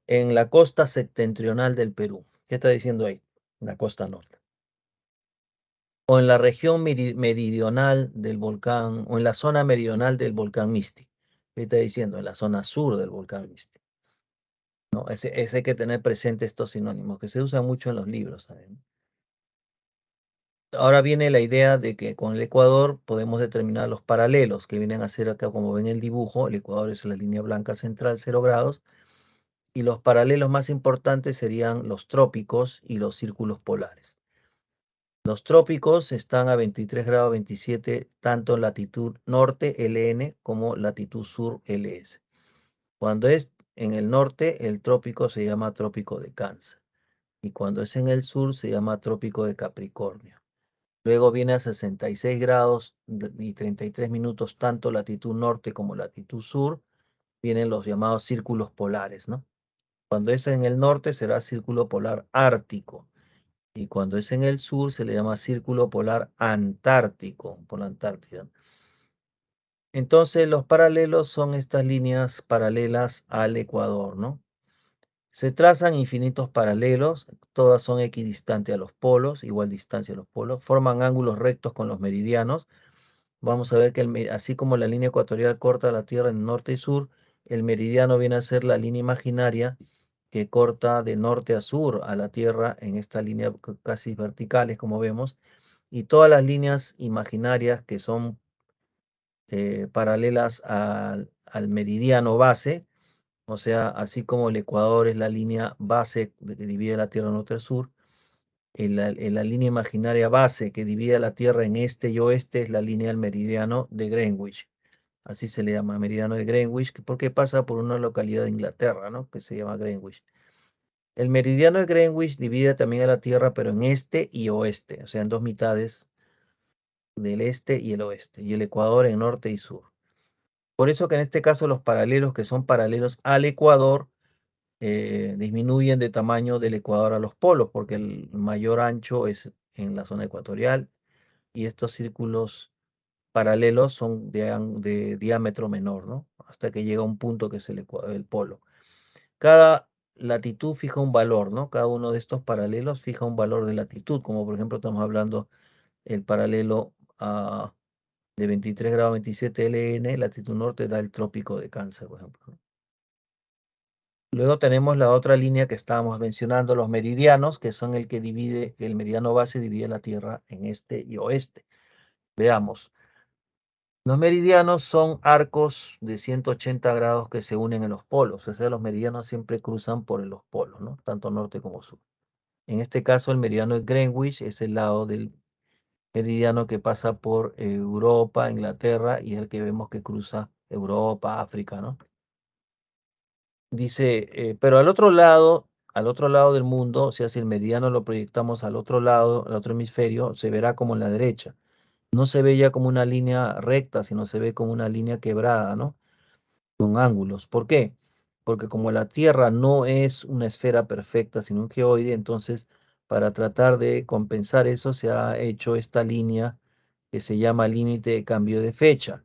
Speaker 1: en la costa septentrional del Perú. ¿Qué está diciendo ahí? En la costa norte. O en la región meridional del volcán, o en la zona meridional del volcán Misti. ¿Qué está diciendo? En la zona sur del volcán Misti. ¿No? Ese hay que tener presente estos sinónimos, que se usan mucho en los libros. ¿Saben? Ahora viene la idea de que con el ecuador podemos determinar los paralelos, que vienen a ser acá, como ven el dibujo, el ecuador es la línea blanca central, 0 grados, y los paralelos más importantes serían los trópicos y los círculos polares. Los trópicos están a 23 grados 27, tanto en latitud norte LN como latitud sur LS. Cuando es en el norte, el trópico se llama trópico de Cáncer. Y cuando es en el sur, se llama trópico de Capricornio. Luego viene a 66 grados y 33 minutos, tanto latitud norte como latitud sur, vienen los llamados círculos polares, ¿no? Cuando es en el norte será círculo polar ártico. Y cuando es en el sur se le llama círculo polar antártico, por la Antártida. Entonces los paralelos son estas líneas paralelas al ecuador, ¿no? Se trazan infinitos paralelos, todas son equidistantes a los polos, igual distancia a los polos, forman ángulos rectos con los meridianos. Vamos a ver que así como la línea ecuatorial corta la Tierra en norte y sur, el meridiano viene a ser la línea imaginaria que corta de norte a sur a la Tierra en esta línea casi verticales, como vemos, y todas las líneas imaginarias que son paralelas al meridiano base, o sea, así como el Ecuador es la línea base que divide la Tierra norte-sur, en la línea imaginaria base que divide la Tierra en este y oeste es la línea del meridiano de Greenwich. Así se le llama meridiano de Greenwich, porque pasa por una localidad de Inglaterra, ¿no? Que se llama Greenwich. El meridiano de Greenwich divide también a la Tierra, pero en este y oeste, o sea, en dos mitades del este y el oeste, y el Ecuador en norte y sur. Por eso que en este caso los paralelos que son paralelos al Ecuador disminuyen de tamaño del Ecuador a los polos, porque el mayor ancho es en la zona ecuatorial y estos círculos paralelos son de diámetro menor, ¿no? Hasta que llega a un punto que es el polo. Cada latitud fija un valor, ¿no? Cada uno de estos paralelos fija un valor de latitud, como por ejemplo estamos hablando el paralelo de 23 grados 27 LN, latitud norte, da el trópico de Cáncer, por ejemplo. ¿No? Luego tenemos la otra línea que estábamos mencionando, los meridianos, que son el que divide, el meridiano base divide la Tierra en este y oeste. Veamos. Los meridianos son arcos de 180 grados que se unen en los polos, o sea, los meridianos siempre cruzan por los polos, ¿no? Tanto norte como sur. En este caso, el meridiano de Greenwich es el lado del meridiano que pasa por Europa, Inglaterra, y es el que vemos que cruza Europa, África, ¿no? Dice, pero al otro lado del mundo, o sea, si el meridiano lo proyectamos al otro lado, al otro hemisferio, se verá como en la derecha. No se ve ya como una línea recta, sino se ve como una línea quebrada, ¿no? Con ángulos. ¿Por qué? Porque como la Tierra no es una esfera perfecta, sino un geoide, entonces para tratar de compensar eso se ha hecho esta línea que se llama límite de cambio de fecha.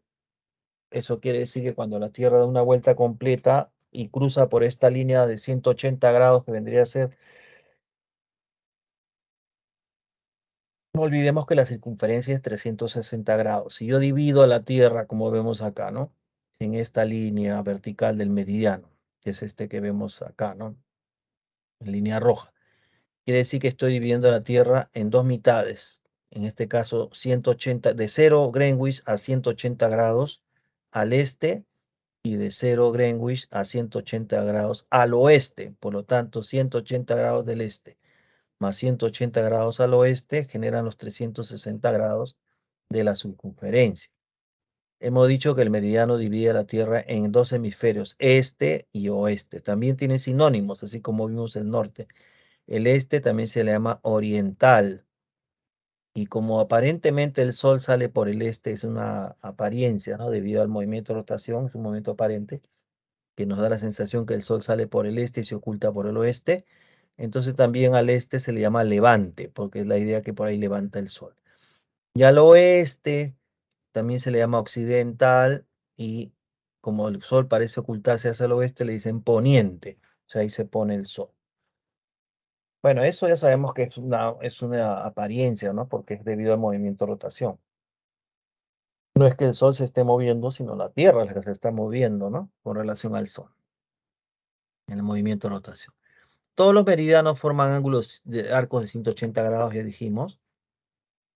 Speaker 1: Eso quiere decir que cuando la Tierra da una vuelta completa y cruza por esta línea de 180 grados que vendría a ser, no olvidemos que la circunferencia es 360 grados. Si yo divido a la Tierra, como vemos acá, ¿no? En esta línea vertical del meridiano, que es este que vemos acá, ¿no? En línea roja. Quiere decir que estoy dividiendo la Tierra en dos mitades. En este caso, 180, de 0 Greenwich a 180 grados al este y de 0 Greenwich a 180 grados al oeste. Por lo tanto, 180 grados del este más 180 grados al oeste generan los 360 grados de la circunferencia. Hemos dicho que el meridiano divide la Tierra en dos hemisferios, este y oeste. También tiene sinónimos, así como vimos el norte. El este también se le llama oriental. Y como aparentemente el Sol sale por el este, es una apariencia, ¿no? Debido al movimiento de rotación, es un movimiento aparente, que nos da la sensación que el Sol sale por el este y se oculta por el oeste. Entonces también al este se le llama levante, porque es la idea que por ahí levanta el Sol. Y al oeste también se le llama occidental y como el sol parece ocultarse hacia el oeste, le dicen poniente, o sea, ahí se pone el sol. Bueno, eso ya sabemos que es una apariencia, ¿no? Porque es debido al movimiento de rotación. No es que el sol se esté moviendo, sino la Tierra es la que se está moviendo, ¿no? Con relación al sol, en el movimiento de rotación. Todos los meridianos forman ángulos de arcos de 180 grados, ya dijimos.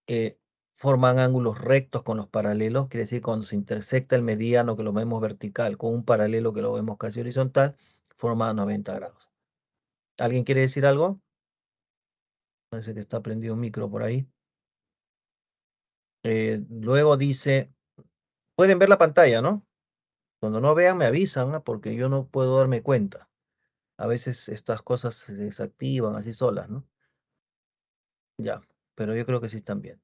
Speaker 1: eh, Forman ángulos rectos con los paralelos, quiere decir cuando se intersecta el mediano que lo vemos vertical con un paralelo que lo vemos casi horizontal, forma 90 grados. ¿Alguien quiere decir algo? Parece que está prendido un micro por ahí. Luego dice, pueden ver la pantalla, ¿no? Cuando no vean me avisan, ¿ah? Porque yo no puedo darme cuenta. A veces estas cosas se desactivan así solas, ¿no? Ya, pero yo creo que sí están bien.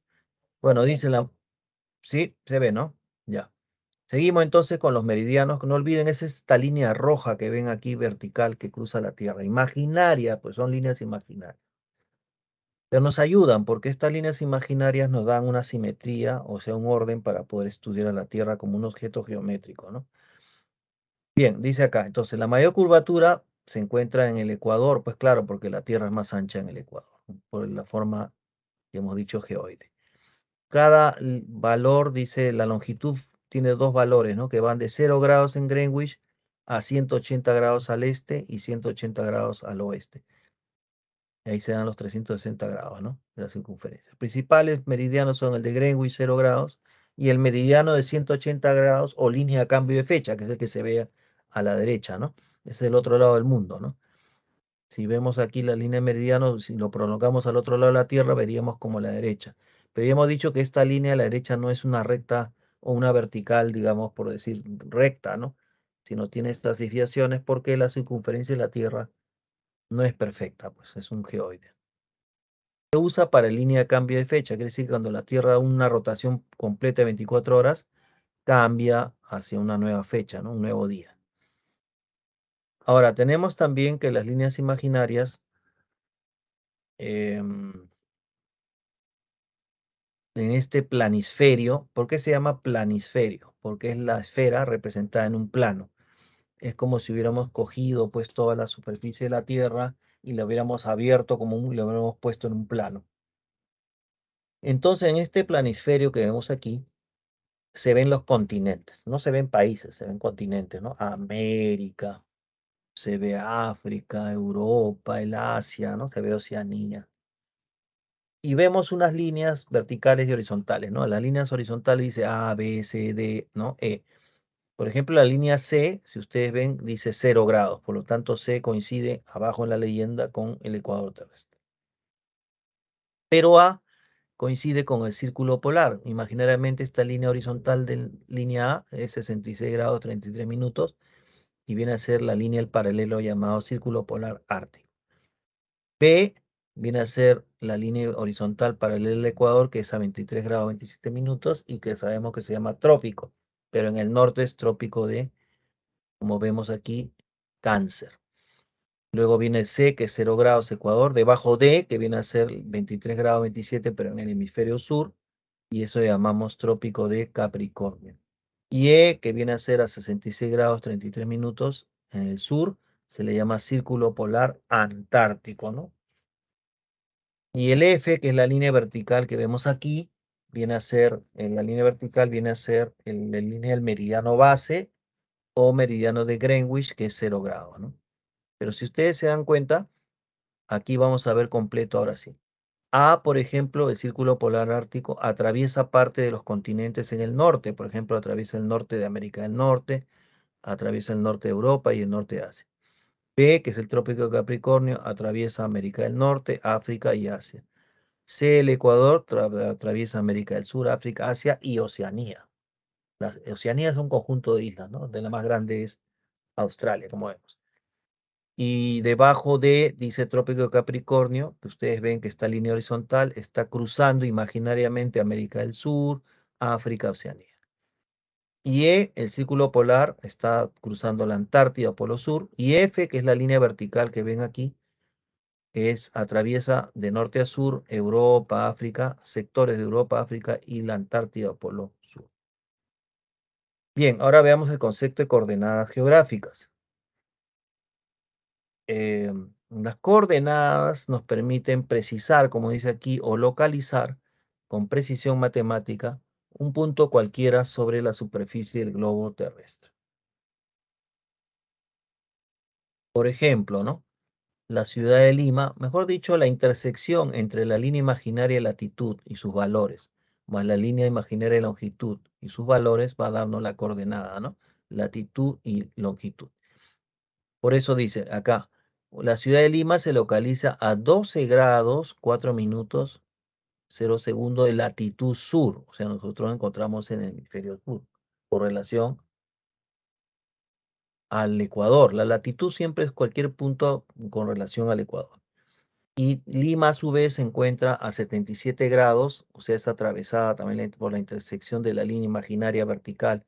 Speaker 1: Bueno, dice la... Sí, se ve, ¿no? Ya. Seguimos entonces con los meridianos. No olviden, es esta línea roja que ven aquí vertical que cruza la Tierra. Imaginaria, pues son líneas imaginarias. Pero nos ayudan porque estas líneas imaginarias nos dan una simetría, o sea, un orden para poder estudiar a la Tierra como un objeto geométrico, ¿no? Bien, dice acá, entonces la mayor curvatura se encuentra en el ecuador, pues claro, porque la Tierra es más ancha en el ecuador, ¿no? Por la forma que hemos dicho geoide. Cada valor, dice, la longitud tiene dos valores, ¿no? Que van de 0 grados en Greenwich a 180 grados al este y 180 grados al oeste. Y ahí se dan los 360 grados, ¿no? De la circunferencia. Los principales meridianos son el de Greenwich, 0 grados, y el meridiano de 180 grados o línea de cambio de fecha, que es el que se ve a la derecha, ¿no? Es el otro lado del mundo, ¿no? Si vemos aquí la línea de meridiano, si lo prolongamos al otro lado de la Tierra, veríamos como la derecha. Pero ya hemos dicho que esta línea a la derecha no es una recta o una vertical, digamos, por decir recta, ¿no? Sino tiene estas desviaciones porque la circunferencia de la Tierra no es perfecta, pues es un geoide. Se usa para línea de cambio de fecha, quiere decir que cuando la Tierra da una rotación completa de 24 horas, cambia hacia una nueva fecha, ¿no? Un nuevo día. Ahora, tenemos también que las líneas imaginarias em, en este planisferio. ¿Por qué se llama planisferio? Porque es la esfera representada en un plano. Es como si hubiéramos cogido pues toda la superficie de la Tierra y la hubiéramos abierto como lo hubiéramos puesto en un plano. Entonces, en este planisferio que vemos aquí, se ven los continentes, no se ven países, se ven continentes, ¿no? América, se ve África, Europa, el Asia, ¿no? Se ve Oceanía. Y vemos unas líneas verticales y horizontales, ¿no? Las líneas horizontales dice A, B, C, D, ¿no? E. Por ejemplo, la línea C, si ustedes ven, dice 0 grados, por lo tanto C coincide abajo en la leyenda con el ecuador terrestre. Pero A coincide con el círculo polar. Imaginariamente esta línea horizontal de línea A es 66 grados 33 minutos y viene a ser la línea del paralelo llamado círculo polar ártico. B viene a ser la línea horizontal paralela al ecuador, que es a 23 grados 27 minutos y que sabemos que se llama trópico, pero en el norte es trópico de, como vemos aquí, Cáncer. Luego viene C, que es 0 grados Ecuador, debajo D, que viene a ser 23 grados 27, pero en el hemisferio sur, y eso llamamos trópico de Capricornio. Y E, que viene a ser a 66 grados 33 minutos en el sur, se le llama círculo polar antártico, ¿no? Y el F, que es la línea vertical que vemos aquí, viene a ser, la línea vertical viene a ser la línea del meridiano base o meridiano de Greenwich, que es 0 grados, ¿no? Pero si ustedes se dan cuenta, aquí vamos a ver completo ahora sí. A, por ejemplo, el círculo polar ártico atraviesa parte de los continentes en el norte, por ejemplo, atraviesa el norte de América del Norte, atraviesa el norte de Europa y el norte de Asia. B, que es el trópico de Capricornio, atraviesa América del Norte, África y Asia. C, el Ecuador, atraviesa América del Sur, África, Asia y Oceanía. Oceanía es un conjunto de islas, ¿no? De la más grande es Australia, como vemos. Y debajo de, dice Trópico de Capricornio, que ustedes ven que esta línea horizontal está cruzando imaginariamente América del Sur, África, Oceanía. Y E, el círculo polar, está cruzando la Antártida, Polo Sur. Y F, que es la línea vertical que ven aquí, atraviesa de norte a sur Europa, África, sectores de Europa, África y la Antártida, Polo Sur. Bien, ahora veamos el concepto de coordenadas geográficas. Las coordenadas nos permiten precisar, como dice aquí, o localizar con precisión matemática un punto cualquiera sobre la superficie del globo terrestre. Por ejemplo, ¿no? La ciudad de Lima, mejor dicho, la intersección entre la línea imaginaria de latitud y sus valores, más la línea imaginaria de longitud y sus valores, va a darnos la coordenada, ¿no? Latitud y longitud. Por eso dice acá, la ciudad de Lima se localiza a 12 grados, 4 minutos, 0 segundos de latitud sur. O sea, nosotros nos encontramos en el hemisferio sur, por relación al Ecuador. La latitud siempre es cualquier punto con relación al Ecuador. Y Lima a su vez se encuentra a 77 grados, o sea, está atravesada también por la intersección de la línea imaginaria vertical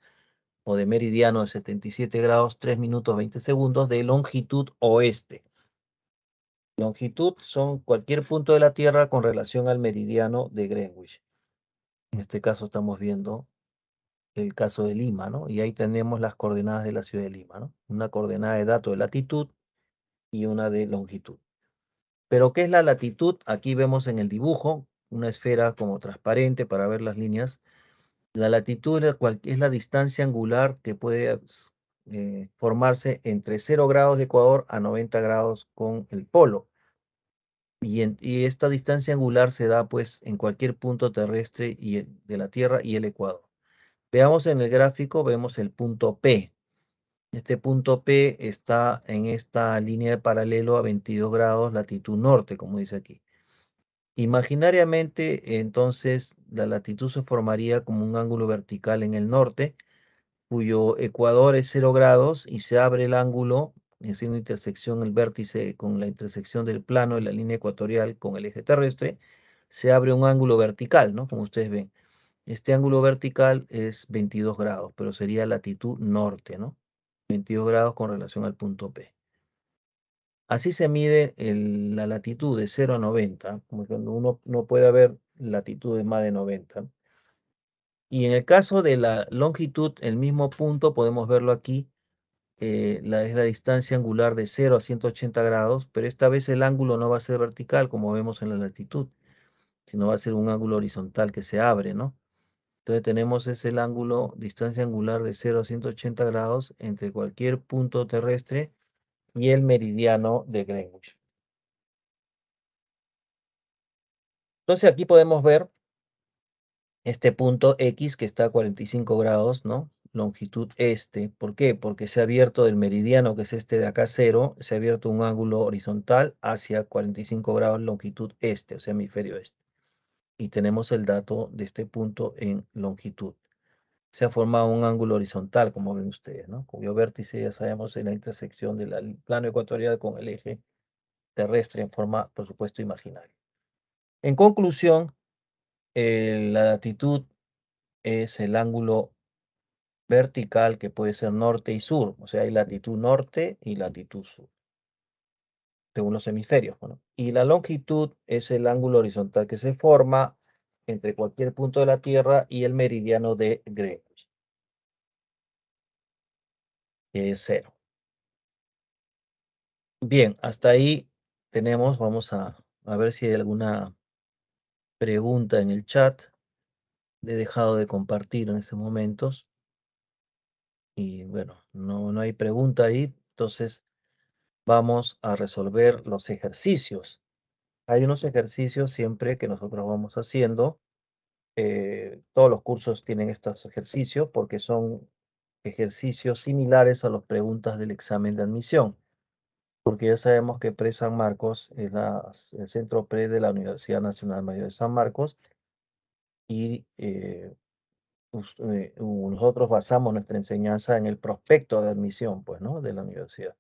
Speaker 1: o de meridiano de 77 grados, 3 minutos 20 segundos de longitud oeste. Longitud son cualquier punto de la Tierra con relación al meridiano de Greenwich. En este caso estamos viendo el caso de Lima, ¿no? Y ahí tenemos las coordenadas de la ciudad de Lima, ¿no? Una coordenada de dato de latitud y una de longitud. Pero ¿qué es la latitud? Aquí vemos en el dibujo una esfera como transparente para ver las líneas. La latitud es la distancia angular que puede formarse entre 0 grados de Ecuador a 90 grados con el polo. Y esta distancia angular se da pues en cualquier punto terrestre de la Tierra y el Ecuador. Veamos en el gráfico, vemos el punto P. Este punto P está en esta línea de paralelo a 22 grados latitud norte, como dice aquí. Imaginariamente, entonces, la latitud se formaría como un ángulo vertical en el norte, cuyo ecuador es 0 grados y se abre el ángulo, haciendo intersección el vértice con la intersección del plano de la línea ecuatorial con el eje terrestre, se abre un ángulo vertical, ¿no? Como ustedes ven. Este ángulo vertical es 22 grados, pero sería latitud norte, ¿no? 22 grados con relación al punto P. Así se mide la latitud de 0 a 90, como cuando uno no puede haber latitudes más de 90. Y en el caso de la longitud, el mismo punto, podemos verlo aquí, es la distancia angular de 0 a 180 grados, pero esta vez el ángulo no va a ser vertical, como vemos en la latitud, sino va a ser un ángulo horizontal que se abre, ¿no? Entonces tenemos ese ángulo, distancia angular de 0 a 180 grados entre cualquier punto terrestre y el meridiano de Greenwich. Entonces aquí podemos ver este punto X que está a 45 grados, ¿no? Longitud este. ¿Por qué? Porque se ha abierto del meridiano, que es este de acá cero, se ha abierto un ángulo horizontal hacia 45 grados longitud este, o sea, hemisferio este. Y tenemos el dato de este punto en longitud. Se ha formado un ángulo horizontal, como ven ustedes, ¿no? Cuyo vértice ya sabemos en la intersección del plano ecuatorial con el eje terrestre en forma, por supuesto, imaginaria. En conclusión, la latitud es el ángulo vertical que puede ser norte y sur, o sea, hay latitud norte y latitud sur, según los hemisferios, ¿no? Y la longitud es el ángulo horizontal que se forma entre cualquier punto de la Tierra y el meridiano de Greenwich, que es cero. Bien, hasta ahí tenemos, vamos a ver si hay alguna pregunta en el chat. He dejado de compartir en estos momentos y bueno, no hay pregunta ahí, entonces vamos a resolver los ejercicios. Hay unos ejercicios siempre que nosotros vamos haciendo. Todos los cursos tienen estos ejercicios porque son ejercicios similares a las preguntas del examen de admisión. Porque ya sabemos que Pre San Marcos es el centro pre de la Universidad Nacional Mayor de San Marcos y nosotros basamos nuestra enseñanza en el prospecto de admisión, pues, ¿no? De la universidad.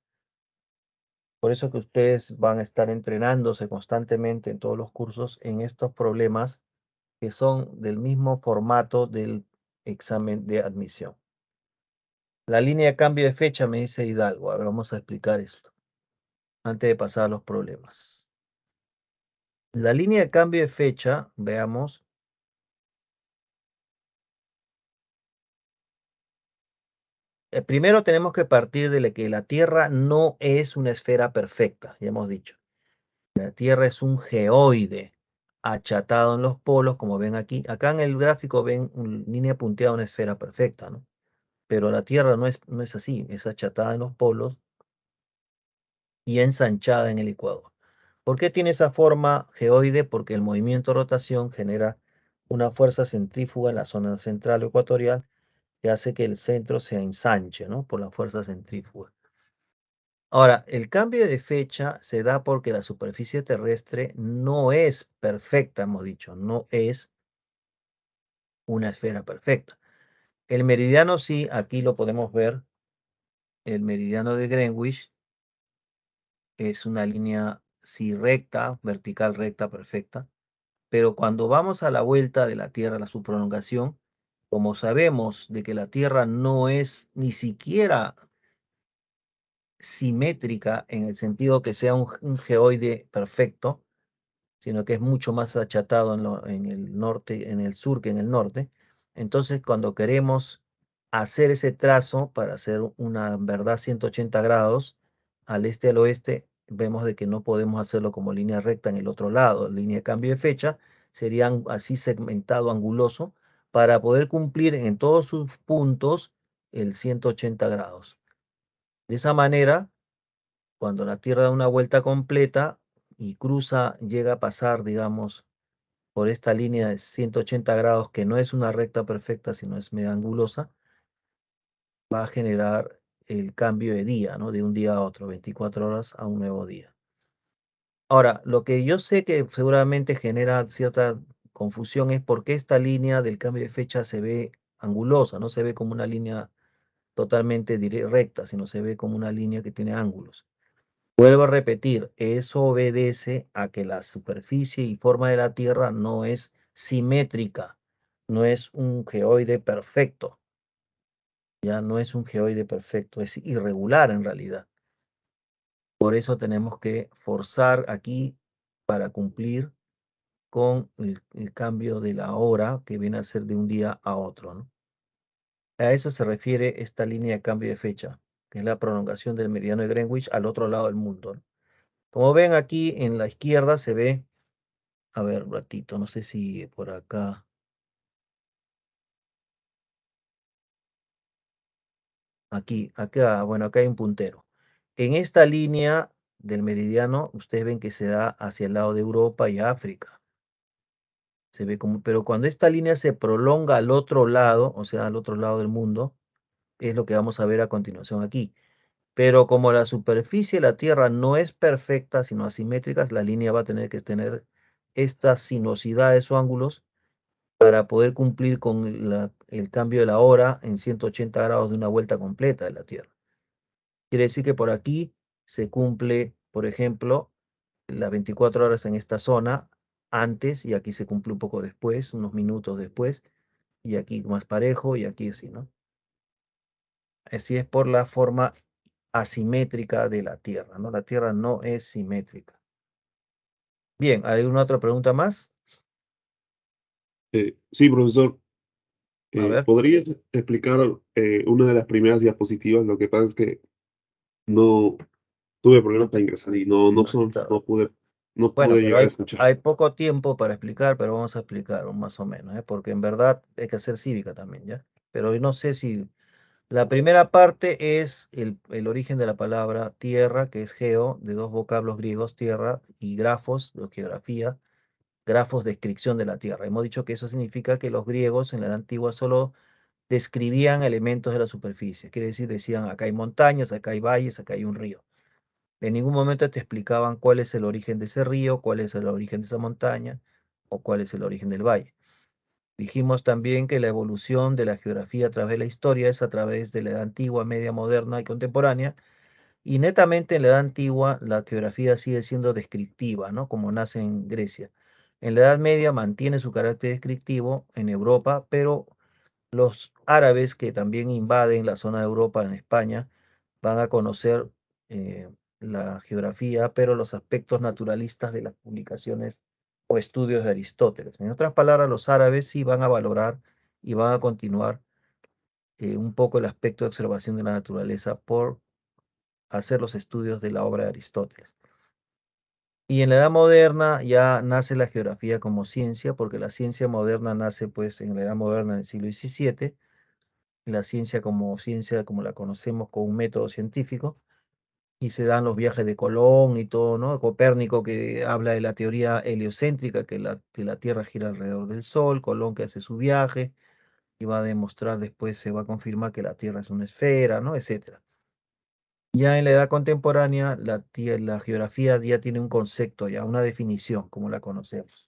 Speaker 1: Por eso que ustedes van a estar entrenándose constantemente en todos los cursos en estos problemas que son del mismo formato del examen de admisión. La línea de cambio de fecha, me dice Hidalgo. A ver, vamos a explicar esto antes de pasar a los problemas. La línea de cambio de fecha, veamos, Primero tenemos que partir de que la Tierra no es una esfera perfecta, ya hemos dicho. La Tierra es un geoide achatado en los polos, como ven aquí. Acá en el gráfico ven una línea punteada, una esfera perfecta, ¿no? Pero la Tierra no es así, es achatada en los polos y ensanchada en el ecuador. ¿Por qué tiene esa forma geoide? Porque el movimiento de rotación genera una fuerza centrífuga en la zona central ecuatorial que hace que el centro se ensanche, ¿no? Por la fuerza centrífuga. Ahora, el cambio de fecha se da porque la superficie terrestre no es perfecta, hemos dicho, no es una esfera perfecta. El meridiano sí, aquí lo podemos ver, el meridiano de Greenwich es una línea sí recta, vertical recta, perfecta, pero cuando vamos a la vuelta de la Tierra, la su prolongación, como sabemos de que la Tierra no es ni siquiera simétrica en el sentido que sea un geoide perfecto, sino que es mucho más achatado en el norte, en el sur que en el norte. Entonces, cuando queremos hacer ese trazo para hacer una verdad 180 grados al este al oeste, vemos de que no podemos hacerlo como línea recta en el otro lado, línea de cambio de fecha, serían así segmentado anguloso para poder cumplir en todos sus puntos el 180 grados. De esa manera, cuando la Tierra da una vuelta completa y cruza, llega a pasar, digamos, por esta línea de 180 grados, que no es una recta perfecta, sino es media angulosa, va a generar el cambio de día, ¿no? De un día a otro, 24 horas a un nuevo día. Ahora, lo que yo sé que seguramente genera cierta confusión es por qué esta línea del cambio de fecha se ve angulosa, no se ve como una línea totalmente recta, sino se ve como una línea que tiene ángulos. Vuelvo a repetir, eso obedece a que la superficie y forma de la Tierra no es simétrica, no es un geoide perfecto, ya no es un geoide perfecto, es irregular en realidad. Por eso tenemos que forzar aquí para cumplir con el cambio de la hora que viene a ser de un día a otro, ¿no? A eso se refiere esta línea de cambio de fecha, que es la prolongación del meridiano de Greenwich al otro lado del mundo, ¿no? Como ven aquí en la izquierda se ve. A ver, un ratito, no sé si por acá. Aquí, acá, bueno, acá hay un puntero. En esta línea del meridiano, ustedes ven que se da hacia el lado de Europa y África. Se ve como, pero cuando esta línea se prolonga al otro lado, o sea, al otro lado del mundo, es lo que vamos a ver a continuación aquí. Pero como la superficie de la Tierra no es perfecta, sino asimétrica, la línea va a tener que tener estas sinuosidades o ángulos para poder cumplir con el cambio de la hora en 180 grados de una vuelta completa de la Tierra. Quiere decir que por aquí se cumple, por ejemplo, las 24 horas en esta zona antes y aquí se cumple un poco después, unos minutos después, y aquí más parejo y aquí así, ¿no? Así es por la forma asimétrica de la Tierra, ¿no? La Tierra no es simétrica. Bien, ¿alguna otra pregunta más?
Speaker 2: Sí, profesor,
Speaker 1: A ver,
Speaker 2: ¿podría explicar una de las primeras diapositivas? Lo que pasa es que no tuve problemas para ingresar y
Speaker 1: no está.
Speaker 2: no
Speaker 1: Bueno,
Speaker 2: pude
Speaker 1: pero
Speaker 2: llegar a escuchar.
Speaker 1: hay poco tiempo para explicar, pero vamos a explicar más o menos, ¿eh? Porque en verdad hay que hacer cívica también, ¿ya? Pero no sé si la primera parte es el origen de la palabra tierra, que es geo, de dos vocablos griegos, tierra, y grafos, de geografía, grafos, descripción de la tierra. Hemos dicho que eso significa que los griegos en la edad antigua solo describían elementos de la superficie. Quiere decir, decían, acá hay montañas, acá hay valles, acá hay un río. En ningún momento te explicaban cuál es el origen de ese río, cuál es el origen de esa montaña o cuál es el origen del valle. Dijimos también que la evolución de la geografía a través de la historia es a través de la edad antigua, media, moderna y contemporánea. Y netamente en la edad antigua la geografía sigue siendo descriptiva, ¿no? Como nace en Grecia. En la Edad Media mantiene su carácter descriptivo en Europa, pero los árabes que también invaden la zona de Europa en España van a conocer eh, la geografía, pero los aspectos naturalistas de las publicaciones o estudios de Aristóteles. En otras palabras, los árabes sí van a valorar y van a continuar un poco el aspecto de observación de la naturaleza por hacer los estudios de la obra de Aristóteles. Y en la Edad Moderna ya nace la geografía como ciencia, porque la ciencia moderna nace pues en la Edad Moderna del siglo XVII, la ciencia como la conocemos con un método científico, y se dan los viajes de Colón y todo, ¿no? Copérnico que habla de la teoría heliocéntrica, que la Tierra gira alrededor del Sol, Colón que hace su viaje y va a demostrar después, se va a confirmar que la Tierra es una esfera, ¿no? Etcétera. Ya en la edad contemporánea, la geografía ya tiene un concepto, ya una definición, como la conocemos,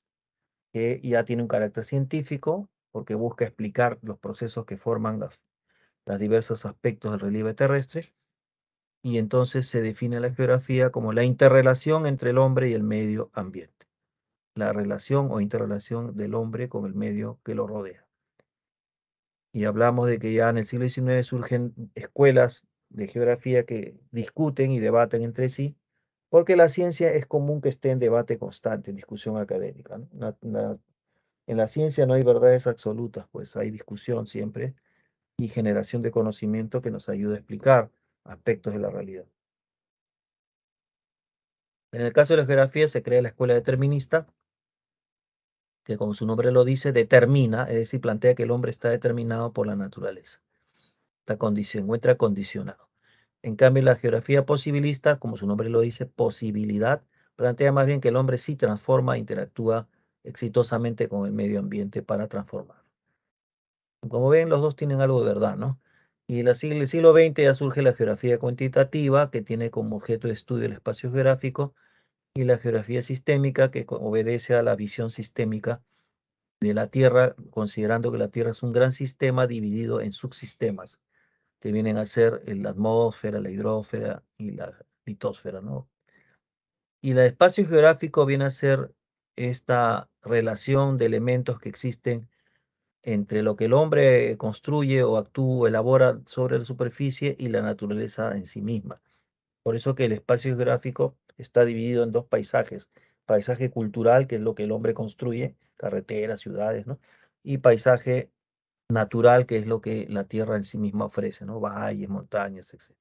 Speaker 1: que ya tiene un carácter científico, porque busca explicar los procesos que forman los diversos aspectos del relieve terrestre, y entonces se define la geografía como la interrelación entre el hombre y el medio ambiente, la relación o interrelación del hombre con el medio que lo rodea. Y hablamos de que ya en el siglo XIX surgen escuelas de geografía que discuten y debaten entre sí, porque la ciencia es común que esté en debate constante, en discusión académica, ¿no? En la ciencia no hay verdades absolutas, pues hay discusión siempre y generación de conocimiento que nos ayuda a explicar aspectos de la realidad. En el caso de la geografía se crea la escuela determinista, que como su nombre lo dice, determina, es decir, plantea que el hombre está determinado por la naturaleza, se encuentra condicionado. En cambio, la geografía posibilista, como su nombre lo dice, posibilidad, plantea más bien que el hombre sí transforma, interactúa exitosamente con el medio ambiente para transformar. Como ven, los dos tienen algo de verdad, ¿no? Y en el siglo XX ya surge la geografía cuantitativa, que tiene como objeto de estudio el espacio geográfico, y la geografía sistémica, que obedece a la visión sistémica de la Tierra, considerando que la Tierra es un gran sistema dividido en subsistemas, que vienen a ser la atmósfera, la hidrósfera y la litosfera, ¿no? Y el espacio geográfico viene a ser esta relación de elementos que existen entre lo que el hombre construye o actúa, elabora sobre la superficie y la naturaleza en sí misma. Por eso que el espacio geográfico está dividido en dos paisajes. Paisaje cultural, que es lo que el hombre construye, carreteras, ciudades, ¿no? Y paisaje natural, que es lo que la tierra en sí misma ofrece, ¿no? Valles, montañas, etc.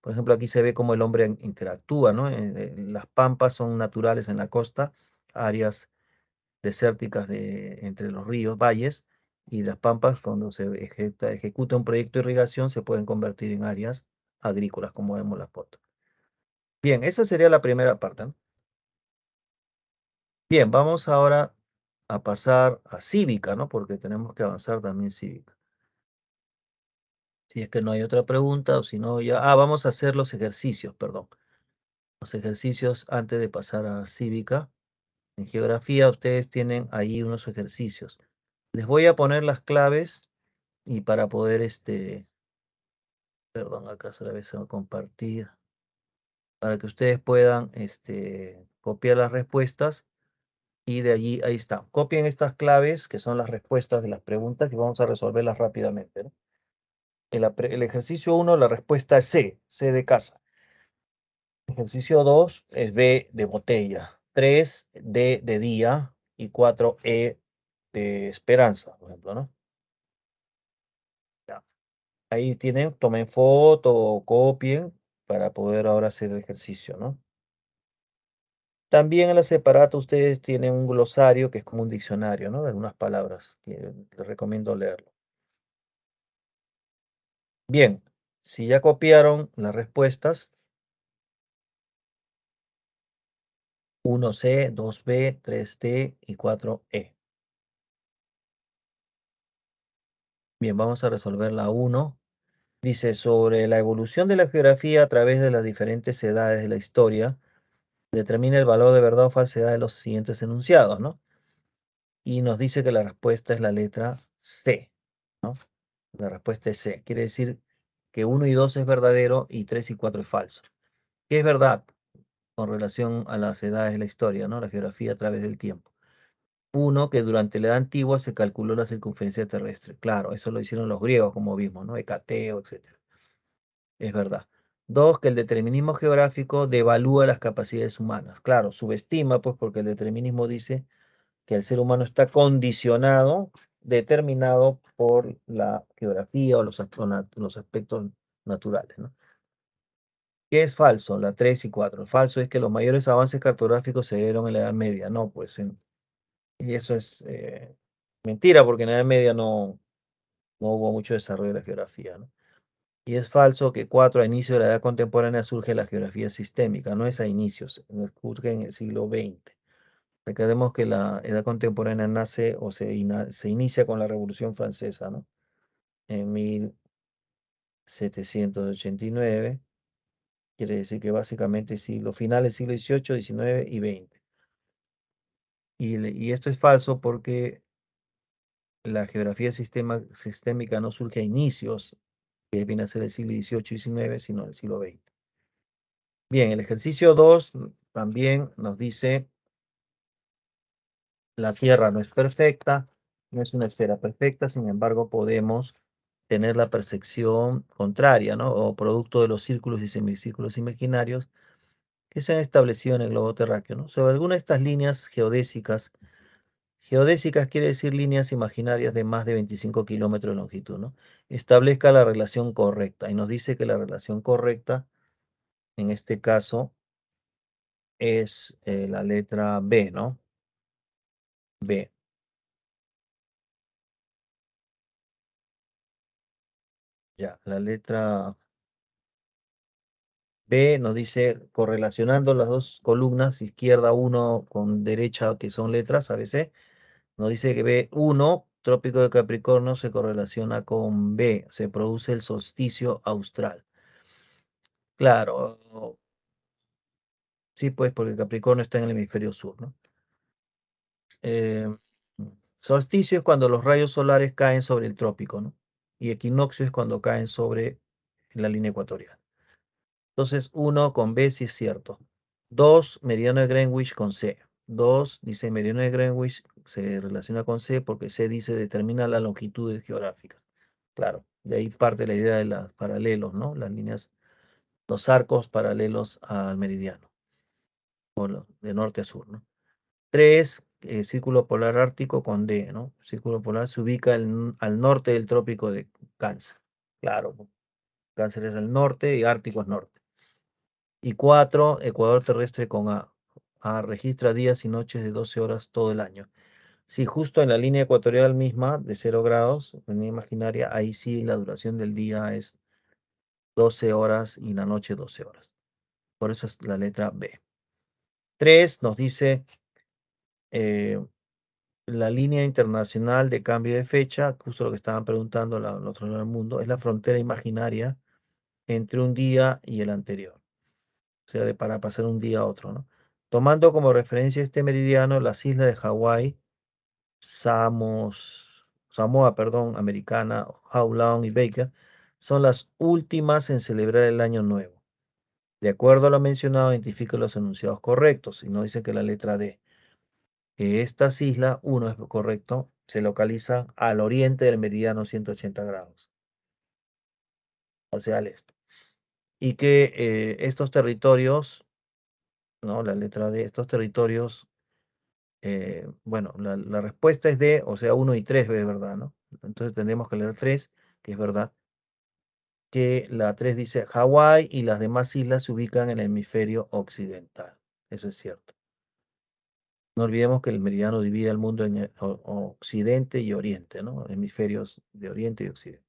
Speaker 1: Por ejemplo, aquí se ve cómo el hombre interactúa, ¿no? Las pampas son naturales en la costa, áreas desérticas entre los ríos, valles, y las pampas, cuando se ejecuta un proyecto de irrigación, se pueden convertir en áreas agrícolas, como vemos en la foto. Bien, eso sería la primera parte, ¿no? Bien, vamos ahora a pasar a cívica, ¿no? Porque tenemos que avanzar también cívica. Si es que no hay otra pregunta o si no, ya... Ah, vamos a hacer los ejercicios, perdón. Los ejercicios antes de pasar a cívica. En geografía ustedes tienen ahí unos ejercicios. Les voy a poner las claves y para poder, perdón, acá otra vez se va a compartir, para que ustedes puedan, copiar las respuestas y de allí, ahí está. Copien estas claves que son las respuestas de las preguntas y vamos a resolverlas rápidamente, ¿no? El ejercicio 1, la respuesta es C, C de casa. Ejercicio 2 es B de botella. 3, D de día. Y 4, E de esperanza, por ejemplo, ¿no? Ya. Ahí tienen, tomen foto o copien para poder ahora hacer el ejercicio, ¿no? También en la separata ustedes tienen un glosario que es como un diccionario, ¿no? De algunas palabras que les recomiendo leerlo. Bien, si ya copiaron las respuestas, 1C, 2B, 3D y 4E. Bien, vamos a resolver la 1. Dice, sobre la evolución de la geografía a través de las diferentes edades de la historia, determina el valor de verdad o falsedad de los siguientes enunciados, ¿no? Y nos dice que la respuesta es la letra C, ¿no? La respuesta es C. Quiere decir que 1 y 2 es verdadero y 3 y 4 es falso. ¿Qué es verdad con relación a las edades de la historia, ¿no? La geografía a través del tiempo? Uno, que durante la edad antigua se calculó la circunferencia terrestre. Claro, eso lo hicieron los griegos, como vimos, ¿no? Hecateo, etc. Es verdad. Dos, que el determinismo geográfico devalúa las capacidades humanas. Claro, subestima, pues, porque el determinismo dice que el ser humano está condicionado determinado por la geografía o los aspectos naturales, ¿no? ¿Qué es falso? La 3 y 4. Falso es que los mayores avances cartográficos se dieron en la Edad Media. No, pues, y eso es mentira, porque en la Edad Media no hubo mucho desarrollo de la geografía, ¿no? Y es falso que 4 a inicio de la Edad Contemporánea surge la geografía sistémica. No es a inicios, surge en el siglo XX. Recordemos que la Edad Contemporánea nace o se inicia con la Revolución Francesa, ¿no? En 1789. Quiere decir que básicamente finales siglo XVIII, XIX y XX. Y esto es falso porque la geografía sistémica no surge a inicios, que viene a ser el siglo XVIII y XIX, sino el siglo XX. Bien, el ejercicio 2 también nos dice, la Tierra no es perfecta, no es una esfera perfecta, sin embargo podemos tener la percepción contraria, ¿no? O producto de los círculos y semicírculos imaginarios que se han establecido en el globo terráqueo, ¿no? Sobre alguna de estas líneas geodésicas. Geodésicas quiere decir líneas imaginarias de más de 25 kilómetros de longitud, ¿no? Establezca la relación correcta y nos dice que la relación correcta, en este caso, es la letra B, ¿no? B. Ya, la letra B nos dice, correlacionando las dos columnas, izquierda 1 con derecha, que son letras ABC, nos dice que B1, Trópico de Capricornio, se correlaciona con B, se produce el solsticio austral. Claro, sí, pues porque Capricornio está en el hemisferio sur, ¿no? Eh, Solsticio es cuando los rayos solares caen sobre el trópico, ¿no? Y equinoccio es cuando caen sobre la línea ecuatorial. Entonces, 1 con B sí es cierto. 2, meridiano de Greenwich con C. 2 dice meridiano de Greenwich se relaciona con C porque C dice determina las longitudes geográficas. Claro, de ahí parte la idea de los paralelos, ¿no? Las líneas, los arcos paralelos al meridiano, de norte a sur, ¿no? 3, círculo polar ártico con D, ¿no? Círculo polar se ubica al norte del trópico de Cáncer. Claro, Cáncer es el norte y Ártico es norte. Y 4, ecuador terrestre con A. A registra días y noches de 12 horas todo el año. Si justo en la línea ecuatorial misma de 0 grados, en línea imaginaria, ahí sí la duración del día es 12 horas y la noche 12 horas. Por eso es la letra B. 3 nos dice eh, la línea internacional de cambio de fecha, justo lo que estaban preguntando al otro lado del mundo, es la frontera imaginaria entre un día y el anterior. O sea, para pasar un día a otro, ¿no? Tomando como referencia este meridiano, las islas de Hawái, Samoa, perdón, Americana, Howland y Baker, son las últimas en celebrar el Año Nuevo. De acuerdo a lo mencionado, identifica los enunciados correctos, y no dice que la letra D. Que estas islas, uno es correcto, se localizan al oriente del meridiano 180 grados, o sea, al este. Y que estos territorios, ¿no? La letra D, estos territorios, bueno, la respuesta es D, o sea, 1 y 3 es verdad, ¿no? Entonces tendremos que leer 3, que es verdad, que la 3 dice Hawái y las demás islas se ubican en el hemisferio occidental. Eso es cierto. No olvidemos que el meridiano divide el mundo en occidente y oriente, ¿no? Hemisferios de oriente y occidente.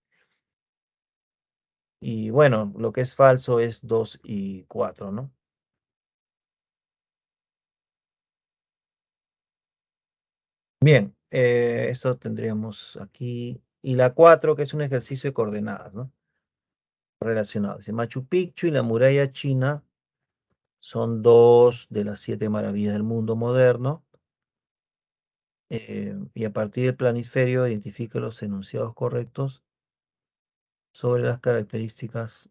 Speaker 1: Y bueno, lo que es falso es 2 y 4, ¿no? Bien, esto tendríamos aquí. Y la 4, que es un ejercicio de coordenadas, ¿no? Relacionado. Dice, Machu Picchu y la muralla china son dos de las 7 maravillas del mundo moderno. Y a partir del planisferio identifica los enunciados correctos sobre las características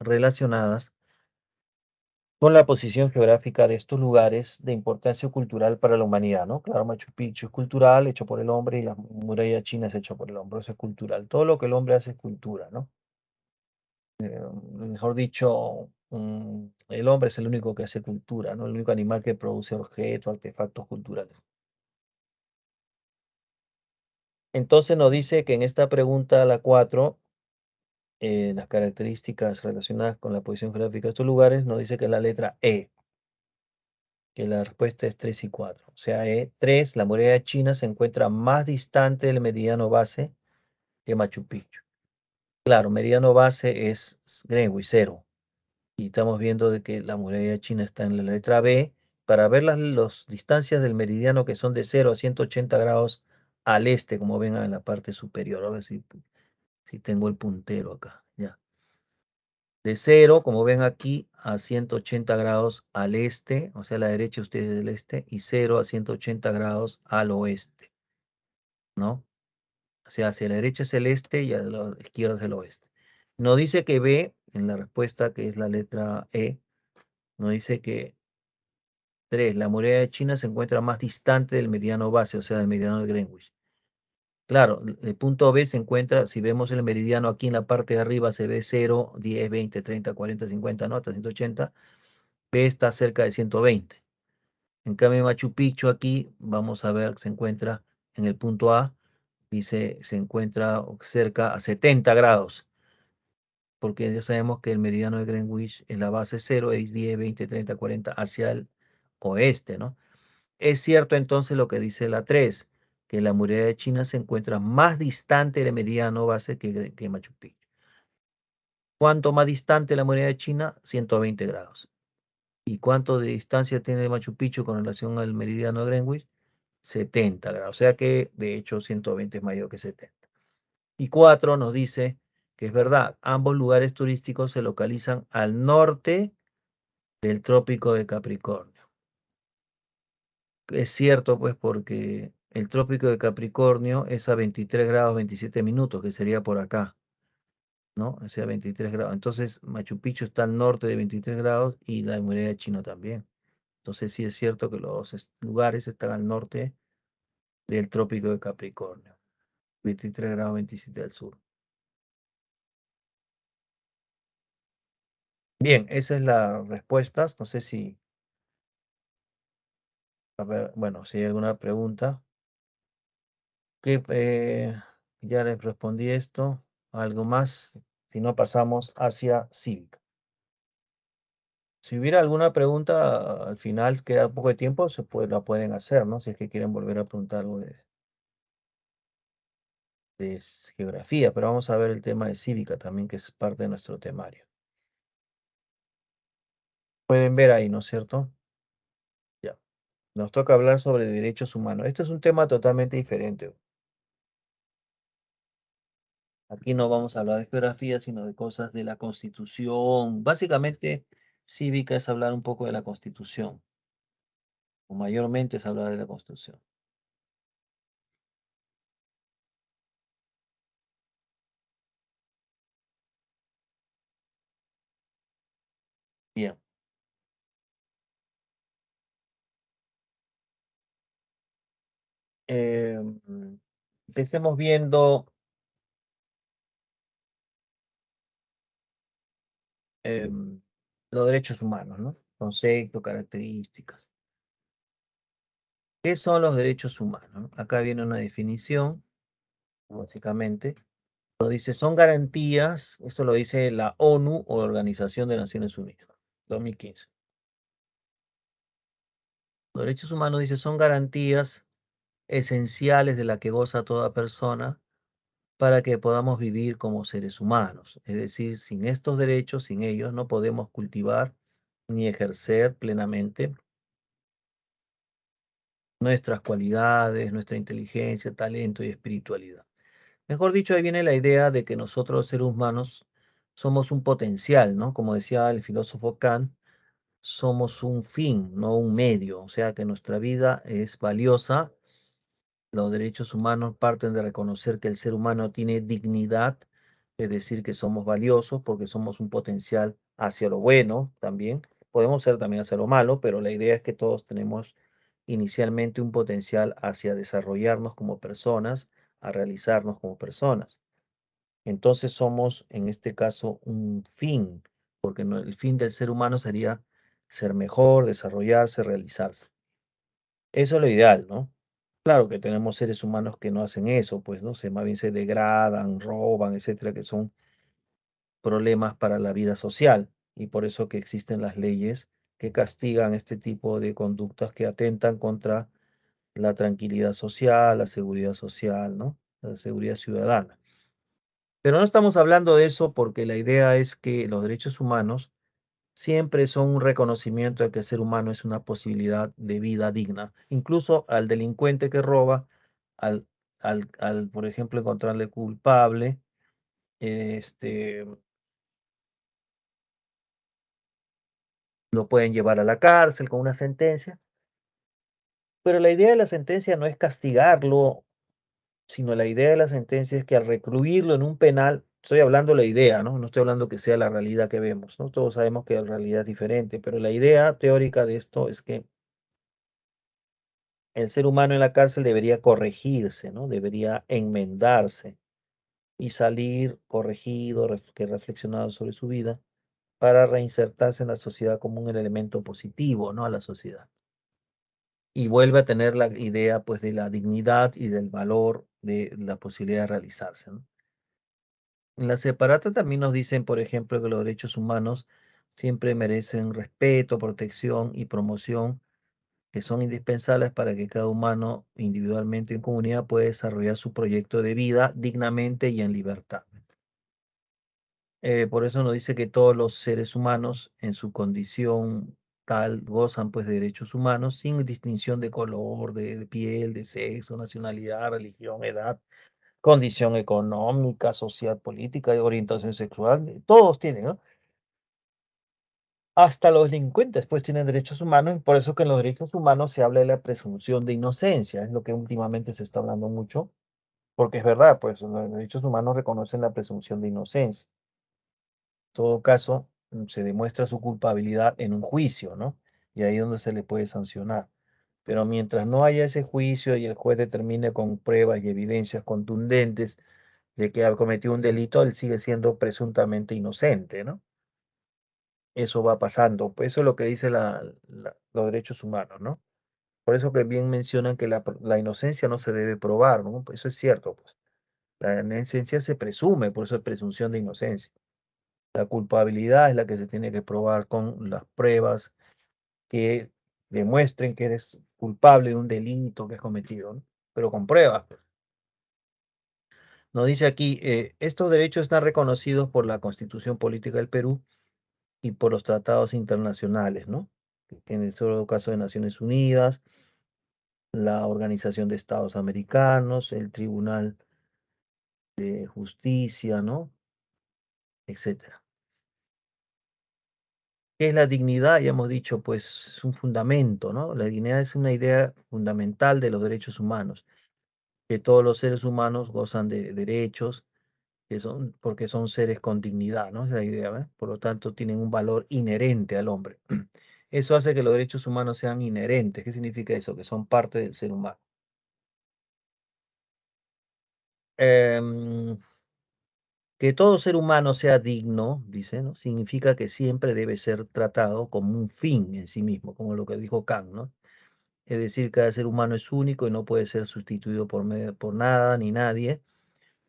Speaker 1: relacionadas con la posición geográfica de estos lugares de importancia cultural para la humanidad, ¿no? Claro, Machu Picchu es cultural, hecho por el hombre, y la muralla china es hecha por el hombre, eso es cultural. Todo lo que el hombre hace es cultura, ¿no? Mejor dicho, el hombre es el único que hace cultura, ¿no? El único animal que produce objetos, artefactos culturales. Entonces nos dice que en esta pregunta, la 4, las características relacionadas con la posición geográfica de estos lugares, nos dice que la letra E, que la respuesta es 3 y 4. O sea, E3, la muralla china se encuentra más distante del meridiano base que Machu Picchu. Claro, meridiano base es Greenwich, 0. Y estamos viendo de que la muralla china está en la letra B. Para ver las distancias del meridiano que son de 0 a 180 grados al este, como ven en la parte superior. A ver si tengo el puntero acá. Ya. De 0, como ven aquí, a 180 grados al este, o sea, a la derecha ustedes del este, y 0 a 180 grados al oeste, ¿no? O sea, hacia la derecha es el este y a la izquierda es el oeste. Nos dice que B, en la respuesta que es la letra E, nos dice que 3, la muralla de China se encuentra más distante del meridiano base, o sea, del meridiano de Greenwich. Claro, el punto B se encuentra, si vemos el meridiano aquí en la parte de arriba, se ve 0, 10, 20, 30, 40, 50, ¿no? Hasta 180. B está cerca de 120. En cambio, Machu Picchu aquí, vamos a ver, se encuentra en el punto A, dice, se encuentra cerca a 70 grados, porque ya sabemos que el meridiano de Greenwich en la base 0 es 10, 20, 30, 40 hacia el oeste, ¿no? Es cierto entonces lo que dice la 3, que la muralla de China se encuentra más distante del meridiano base que Machu Picchu. ¿Cuánto más distante la muralla de China? 120 grados. ¿Y cuánto de distancia tiene Machu Picchu con relación al meridiano de Greenwich? 70 grados. O sea que de hecho 120 es mayor que 70. Y 4 nos dice que es verdad, ambos lugares turísticos se localizan al norte del trópico de Capricornio. Es cierto, pues, porque el trópico de Capricornio es a 23 grados 27 minutos, que sería por acá, ¿no? O sea, 23 grados. Entonces, Machu Picchu está al norte de 23 grados y la muralla de China también. Entonces, sí es cierto que los lugares están al norte del trópico de Capricornio, 23 grados 27 al sur. Bien, esa es la respuesta. No sé si, a ver, bueno, si hay alguna pregunta. Que ya les respondí esto. ¿Algo más? Si no, pasamos hacia cívica. Si hubiera alguna pregunta, al final queda poco de tiempo, la pueden hacer, ¿no? Si es que quieren volver a preguntar algo de geografía, pero vamos a ver el tema de cívica también, que es parte de nuestro temario. Pueden ver ahí, ¿no es cierto? Ya. Nos toca hablar sobre derechos humanos. Este es un tema totalmente diferente. Aquí no vamos a hablar de geografía, sino de cosas de la Constitución. Básicamente, cívica es hablar un poco de la Constitución, o mayormente es hablar de la Constitución. Bien. Em, Empecemos viendo em, los derechos humanos, ¿no? Conceptos, características. ¿Qué son los derechos humanos? Acá viene una definición, básicamente. Lo dice, son garantías, eso lo dice la ONU o Organización de Naciones Unidas, 2015. Los derechos humanos, dice, son garantías esenciales de la que goza toda persona para que podamos vivir como seres humanos. Es decir, sin estos derechos, sin ellos, no podemos cultivar ni ejercer plenamente nuestras cualidades, nuestra inteligencia, talento y espiritualidad. Mejor dicho, ahí viene la idea de que nosotros, los seres humanos, somos un potencial, ¿no? Como decía el filósofo Kant, somos un fin, no un medio. O sea que nuestra vida es valiosa. Los derechos humanos parten de reconocer que el ser humano tiene dignidad, es decir, que somos valiosos porque somos un potencial hacia lo bueno también. Podemos ser también hacia lo malo, pero la idea es que todos tenemos inicialmente un potencial hacia desarrollarnos como personas, a realizarnos como personas. Entonces somos, en este caso, un fin, porque el fin del ser humano sería ser mejor, desarrollarse, realizarse. Eso es lo ideal, ¿no? Claro que tenemos seres humanos que no hacen eso, pues, ¿no? Más bien se degradan, roban, etcétera, que son problemas para la vida social. Y por eso que existen las leyes que castigan este tipo de conductas que atentan contra la tranquilidad social, la seguridad social, ¿no? La seguridad ciudadana. Pero no estamos hablando de eso porque la idea es que los derechos humanos siempre son un reconocimiento de que el ser humano es una posibilidad de vida digna. Incluso al delincuente que roba, al, por ejemplo, encontrarle culpable, este, lo pueden llevar a la cárcel con una sentencia. Pero la idea de la sentencia no es castigarlo, sino la idea de la sentencia es que al recluirlo en un penal, estoy hablando de la idea, ¿no? No estoy hablando que sea la realidad que vemos, ¿no? Todos sabemos que la realidad es diferente, pero la idea teórica de esto es que el ser humano en la cárcel debería corregirse, ¿no? Debería enmendarse y salir corregido, que reflexionado sobre su vida para reinsertarse en la sociedad como un elemento positivo, ¿no? A la sociedad. Y vuelve a tener la idea, pues, de la dignidad y del valor de la posibilidad de realizarse, ¿no? En la separata también nos dicen, por ejemplo, que los derechos humanos siempre merecen respeto, protección y promoción, que son indispensables para que cada humano individualmente y en comunidad pueda desarrollar su proyecto de vida dignamente y en libertad. Por eso nos dice que todos los seres humanos en su condición tal gozan pues de derechos humanos sin distinción de color, de piel, de sexo, nacionalidad, religión, edad, condición económica, social, política, de orientación sexual, todos tienen, ¿no? Hasta los delincuentes pues tienen derechos humanos y por eso que en los derechos humanos se habla de la presunción de inocencia, es lo que últimamente se está hablando mucho, porque es verdad, pues los derechos humanos reconocen la presunción de inocencia. En todo caso, se demuestra su culpabilidad en un juicio, ¿no? Y ahí es donde se le puede sancionar. Pero mientras no haya ese juicio y el juez determine con pruebas y evidencias contundentes de que ha cometido un delito, él sigue siendo presuntamente inocente, ¿no? Eso va pasando, pues eso es lo que dice los derechos humanos, ¿no? Por eso que bien mencionan que la inocencia no se debe probar, ¿no? Pues eso es cierto, pues. La inocencia se presume, por eso es presunción de inocencia. La culpabilidad es la que se tiene que probar con las pruebas que demuestren que eres culpable de un delito que has cometido, ¿no? Pero con pruebas, pues. Nos dice aquí, estos derechos están reconocidos por la Constitución Política del Perú y por los tratados internacionales, ¿no? En el solo caso de Naciones Unidas, la Organización de Estados Americanos, el Tribunal de Justicia, ¿no? Etcétera. ¿Qué es la dignidad? Ya hemos dicho, pues es un fundamento, ¿no? La dignidad es una idea fundamental de los derechos humanos, que todos los seres humanos gozan de derechos, que son, porque son seres con dignidad, ¿no? Esa es la idea, ¿ves? Por lo tanto, tienen un valor inherente al hombre. Eso hace que los derechos humanos sean inherentes. ¿Qué significa eso? Que son parte del ser humano. Em, que todo ser humano sea digno, dice, ¿no? Significa que siempre debe ser tratado como un fin en sí mismo, como lo que dijo Kant, ¿no? Es decir, cada ser humano es único y no puede ser sustituido por nada ni nadie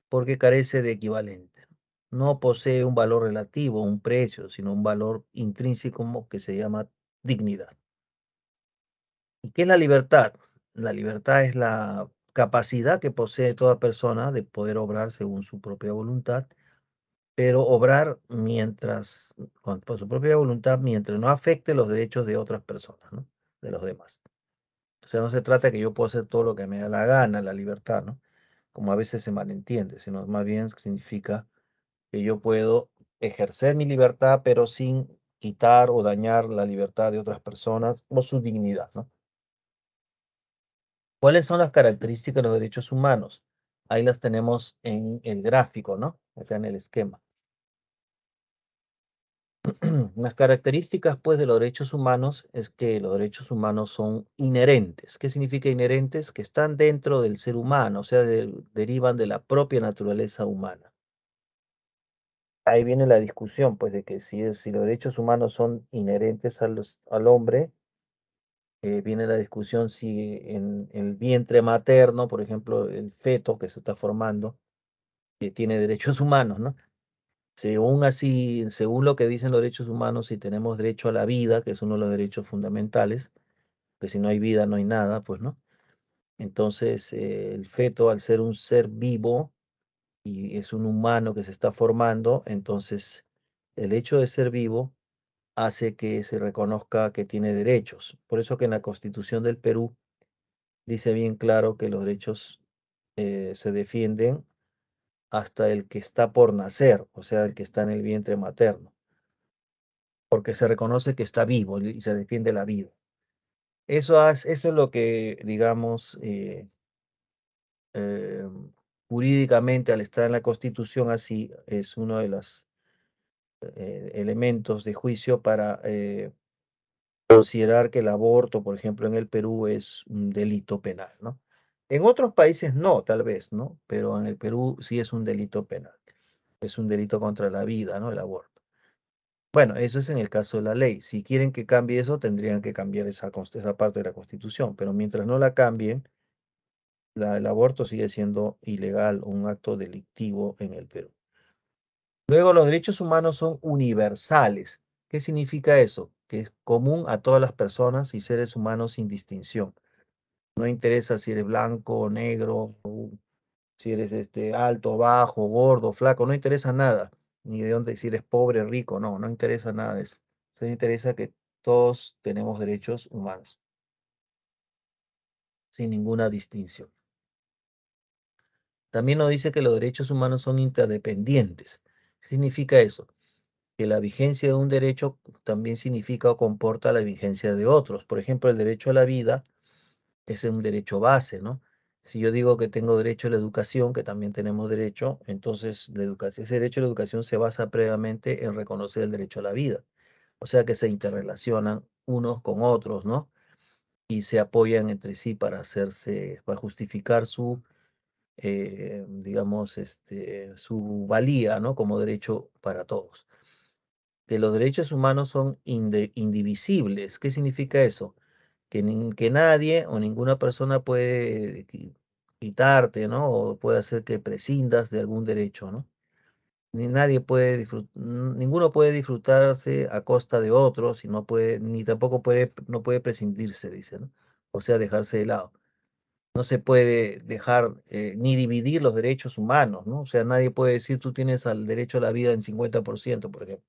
Speaker 1: porque carece de equivalente. No posee un valor relativo, un precio, sino un valor intrínseco que se llama dignidad. ¿Y qué es la libertad? La libertad es la capacidad que posee toda persona de poder obrar según su propia voluntad, pero obrar por su propia voluntad, mientras no afecte los derechos de otras personas, ¿no? De los demás. O sea, no se trata que yo puedo hacer todo lo que me da la gana, la libertad, ¿no? Como a veces se malentiende, sino más bien significa que yo puedo ejercer mi libertad, pero sin quitar o dañar la libertad de otras personas o su dignidad, ¿no? ¿Cuáles son las características de los derechos humanos? Ahí las tenemos en el gráfico, ¿no? Acá en el esquema. Las características, pues, de los derechos humanos es que los derechos humanos son inherentes. ¿Qué significa inherentes? Que están dentro del ser humano, o sea, derivan de la propia naturaleza humana. Ahí viene la discusión, pues, de que si los derechos humanos son inherentes al hombre, viene la discusión si en el vientre materno, por ejemplo, el feto que se está formando, tiene derechos humanos, ¿no? Según así, según lo que dicen los derechos humanos, si tenemos derecho a la vida, que es uno de los derechos fundamentales, que si no hay vida no hay nada, pues, ¿no? Entonces, el feto, al ser un ser vivo y es un humano que se está formando, entonces el hecho de ser vivo hace que se reconozca que tiene derechos. Por eso que en la Constitución del Perú dice bien claro que los derechos se defienden hasta el que está por nacer, o sea, el que está en el vientre materno, porque se reconoce que está vivo y se defiende la vida. Eso es lo que, digamos, eh, jurídicamente, al estar en la Constitución así, es uno de los elementos de juicio para considerar que el aborto, por ejemplo, en el Perú es un delito penal, ¿no? En otros países no, tal vez, ¿no? Pero en el Perú sí es un delito penal. Es un delito contra la vida, ¿no? El aborto. Bueno, eso es en el caso de la ley. Si quieren que cambie eso, tendrían que cambiar esa parte de la Constitución. Pero mientras no la cambien, el aborto sigue siendo ilegal, un acto delictivo en el Perú. Luego, los derechos humanos son universales. ¿Qué significa eso? Que es común a todas las personas y seres humanos sin distinción. No interesa si eres blanco o negro, o si eres alto, bajo, gordo, flaco, no interesa nada. Ni de dónde, si eres pobre, rico, no, no interesa nada de eso. Solo interesa que todos tenemos derechos humanos, sin ninguna distinción. También nos dice que los derechos humanos son interdependientes. ¿Qué significa eso? Que la vigencia de un derecho también significa o comporta la vigencia de otros. Por ejemplo, el derecho a la vida es un derecho base, ¿no? Si yo digo que tengo derecho a la educación, que también tenemos derecho, entonces ese derecho a la educación se basa previamente en reconocer el derecho a la vida. O sea que se interrelacionan unos con otros, ¿no? Y se apoyan entre sí para justificar su, digamos, su valía, ¿no? Como derecho para todos. Que los derechos humanos son indivisibles. ¿Qué significa eso? Que nadie o ninguna persona puede quitarte, ¿no? O puede hacer que prescindas de algún derecho, ¿no? Ni nadie puede ninguno puede disfrutarse a costa de otros y no puede, ni tampoco puede, no puede prescindirse, dice, ¿no? O sea, dejarse de lado. No se puede dejar ni dividir los derechos humanos, ¿no? O sea, nadie puede decir tú tienes al derecho a la vida en 50%, por ejemplo.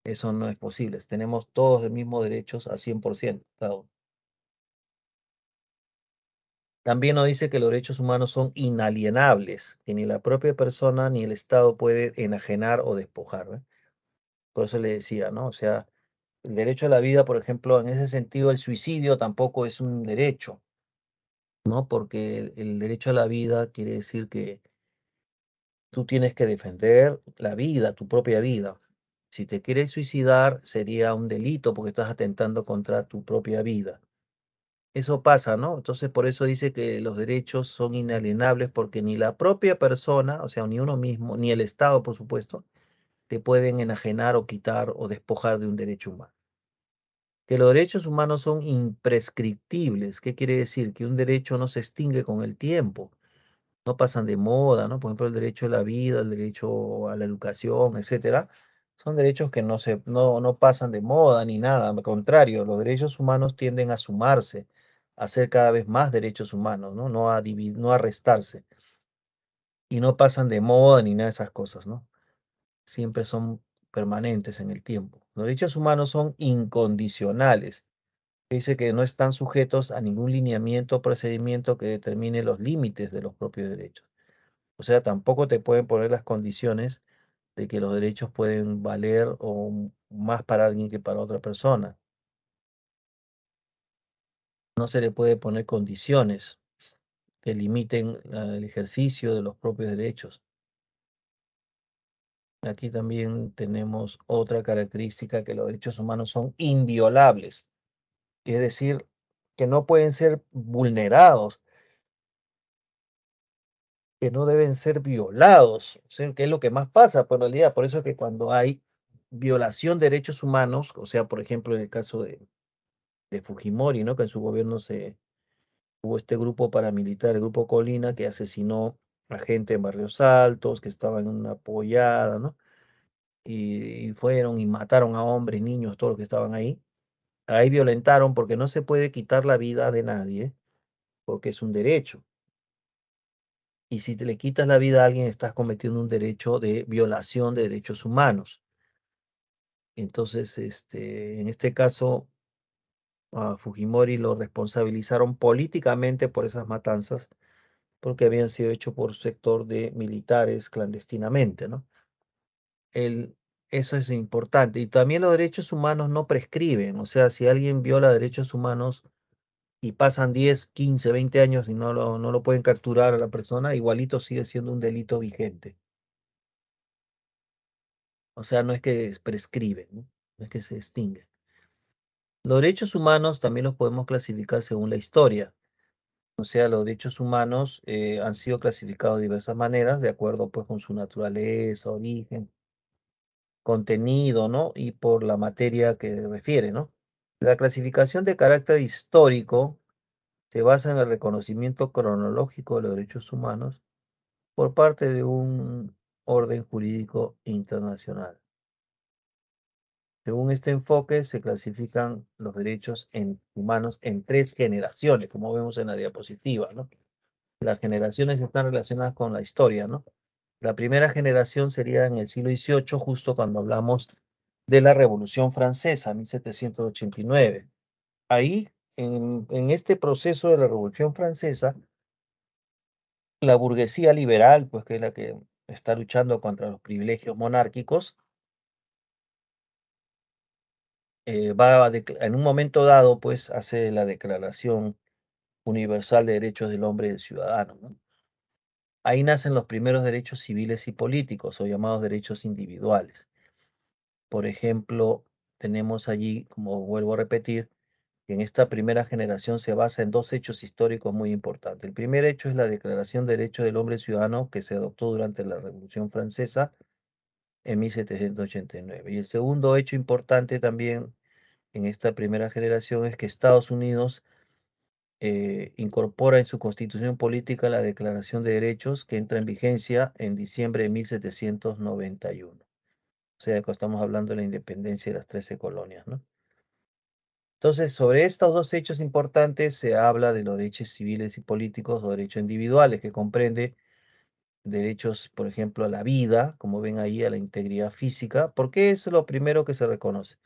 Speaker 1: Eso no es posible. Tenemos todos los mismos derechos a 100% cada uno. También nos dice que los derechos humanos son inalienables, que ni la propia persona ni el Estado puede enajenar o despojar, ¿ve? Por eso le decía, ¿no? O sea, el derecho a la vida, por ejemplo, en ese sentido, el suicidio tampoco es un derecho, ¿no? Porque el derecho a la vida quiere decir que tú tienes que defender la vida, tu propia vida. Si te quieres suicidar, sería un delito porque estás atentando contra tu propia vida. Eso pasa, ¿no? Entonces, por eso dice que los derechos son inalienables porque ni la propia persona, o sea, ni uno mismo, ni el Estado, por supuesto, te pueden enajenar o quitar o despojar de un derecho humano. Que los derechos humanos son imprescriptibles. ¿Qué quiere decir? Que un derecho no se extingue con el tiempo, no pasan de moda, ¿no? Por ejemplo, el derecho a la vida, el derecho a la educación, etcétera. Son derechos que no pasan de moda ni nada. Al contrario, los derechos humanos tienden a sumarse, a ser cada vez más derechos humanos, ¿no? No a restarse. Y no pasan de moda ni nada de esas cosas, ¿no? Siempre son permanentes en el tiempo. Los derechos humanos son incondicionales. Dice que no están sujetos a ningún lineamiento o procedimiento que determine los límites de los propios derechos. O sea, tampoco te pueden poner las condiciones de que los derechos pueden valer o más para alguien que para otra persona. No se le puede poner condiciones que limiten el ejercicio de los propios derechos. Aquí también tenemos otra característica, que los derechos humanos son inviolables, es decir, que no pueden ser vulnerados, que no deben ser violados. O sea, que es lo que más pasa, por realidad. Por eso es que cuando hay violación de derechos humanos, o sea, por ejemplo, en el caso de Fujimori, ¿no? Que en su gobierno hubo este grupo paramilitar, el Grupo Colina, que asesinó a gente en Barrios Altos, que estaba en una pollada, ¿no? Y fueron y mataron a hombres, niños, todos los que estaban ahí. Ahí violentaron porque no se puede quitar la vida de nadie, porque es un derecho. Y si te le quitas la vida a alguien, estás cometiendo un derecho de violación de derechos humanos. Entonces, en este caso, a Fujimori lo responsabilizaron políticamente por esas matanzas, porque habían sido hechos por un sector de militares clandestinamente, ¿no? El, Eso es importante. Y también los derechos humanos no prescriben. O sea, si alguien viola derechos humanos y pasan 10, 15, 20 años y no lo pueden capturar a la persona, igualito sigue siendo un delito vigente. O sea, no es que prescriben, ¿no? No es que se extinguen. Los derechos humanos también los podemos clasificar según la historia. O sea, los derechos humanos han sido clasificados de diversas maneras, de acuerdo pues con su naturaleza, origen, contenido, ¿no? Y por la materia que refiere, ¿no? La clasificación de carácter histórico se basa en el reconocimiento cronológico de los derechos humanos por parte de un orden jurídico internacional. Según este enfoque, se clasifican los derechos humanos en tres generaciones, como vemos en la diapositiva, ¿no? Las generaciones están relacionadas con la historia, ¿no? La primera generación sería en el siglo XVIII, justo cuando hablamos de la Revolución Francesa, 1789. Ahí, en este proceso de la Revolución Francesa, la burguesía liberal, pues que es la que está luchando contra los privilegios monárquicos, en un momento dado, pues hace la Declaración Universal de Derechos del Hombre y del Ciudadano, ¿no? Ahí nacen los primeros derechos civiles y políticos, o llamados derechos individuales. Por ejemplo, tenemos allí, como vuelvo a repetir, que en esta primera generación se basa en dos hechos históricos muy importantes. El primer hecho es la Declaración de Derechos del Hombre y Ciudadano, que se adoptó durante la Revolución Francesa en 1789. Y el segundo hecho importante también en esta primera generación es que Estados Unidos incorpora en su constitución política la Declaración de Derechos, que entra en vigencia en diciembre de 1791. O sea, que estamos hablando de la independencia de las 13 colonias, ¿no? Entonces, sobre estos dos hechos importantes se habla de los derechos civiles y políticos o derechos individuales, que comprende derechos, por ejemplo, a la vida, como ven ahí, a la integridad física. ¿Por qué eso es lo primero que se reconoce?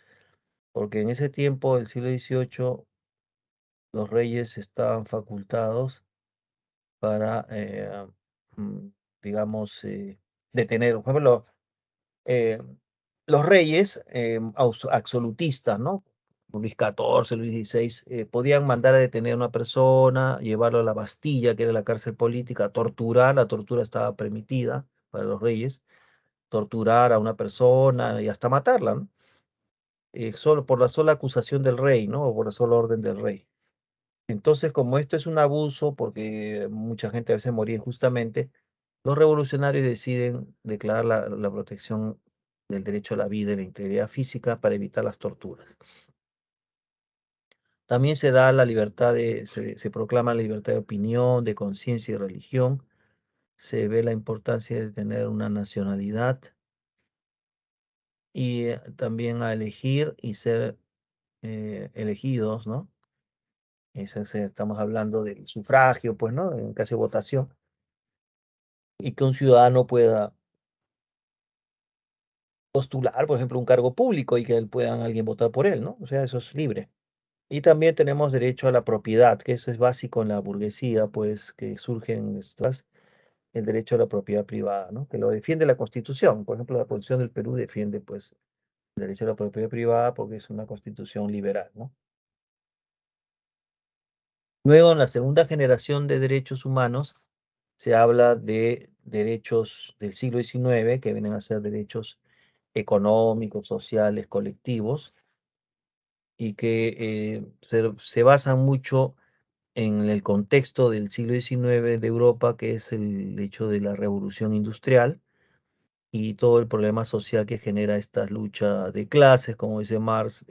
Speaker 1: Porque en ese tiempo, el siglo XVIII, los reyes estaban facultados para, mm, digamos, detener, por ejemplo, eh, los reyes absolutistas, ¿no? Luis XIV, Luis XVI, podían mandar a detener a una persona, llevarlo a la Bastilla, que era la cárcel política, torturar, la tortura estaba permitida para los reyes, torturar a una persona y hasta matarla, ¿no? Solo por la sola acusación del rey, ¿no? O por la sola orden del rey. Entonces, como esto es un abuso, porque mucha gente a veces moría injustamente, los revolucionarios deciden declarar la protección del derecho a la vida y la integridad física para evitar las torturas. También se da la libertad se proclama la libertad de opinión, de conciencia y religión. Se ve la importancia de tener una nacionalidad y también a elegir y ser elegidos, ¿no? Estamos hablando del sufragio, pues, ¿no? En caso de votación, y que un ciudadano pueda postular, por ejemplo, un cargo público y que puedan alguien votar por él, ¿no? O sea, eso es libre. Y también tenemos derecho a la propiedad, que eso es básico en la burguesía, pues, que surgen estas, el derecho a la propiedad privada, ¿no? Que lo defiende la Constitución. Por ejemplo, la Constitución del Perú defiende, pues, el derecho a la propiedad privada porque es una constitución liberal, ¿no? Luego, en la segunda generación de derechos humanos, se habla de derechos del siglo XIX, que vienen a ser derechos económicos, sociales, colectivos, y que se basan mucho en el contexto del siglo XIX de Europa, que es el hecho de la revolución industrial y todo el problema social que genera esta lucha de clases, como dice Marx,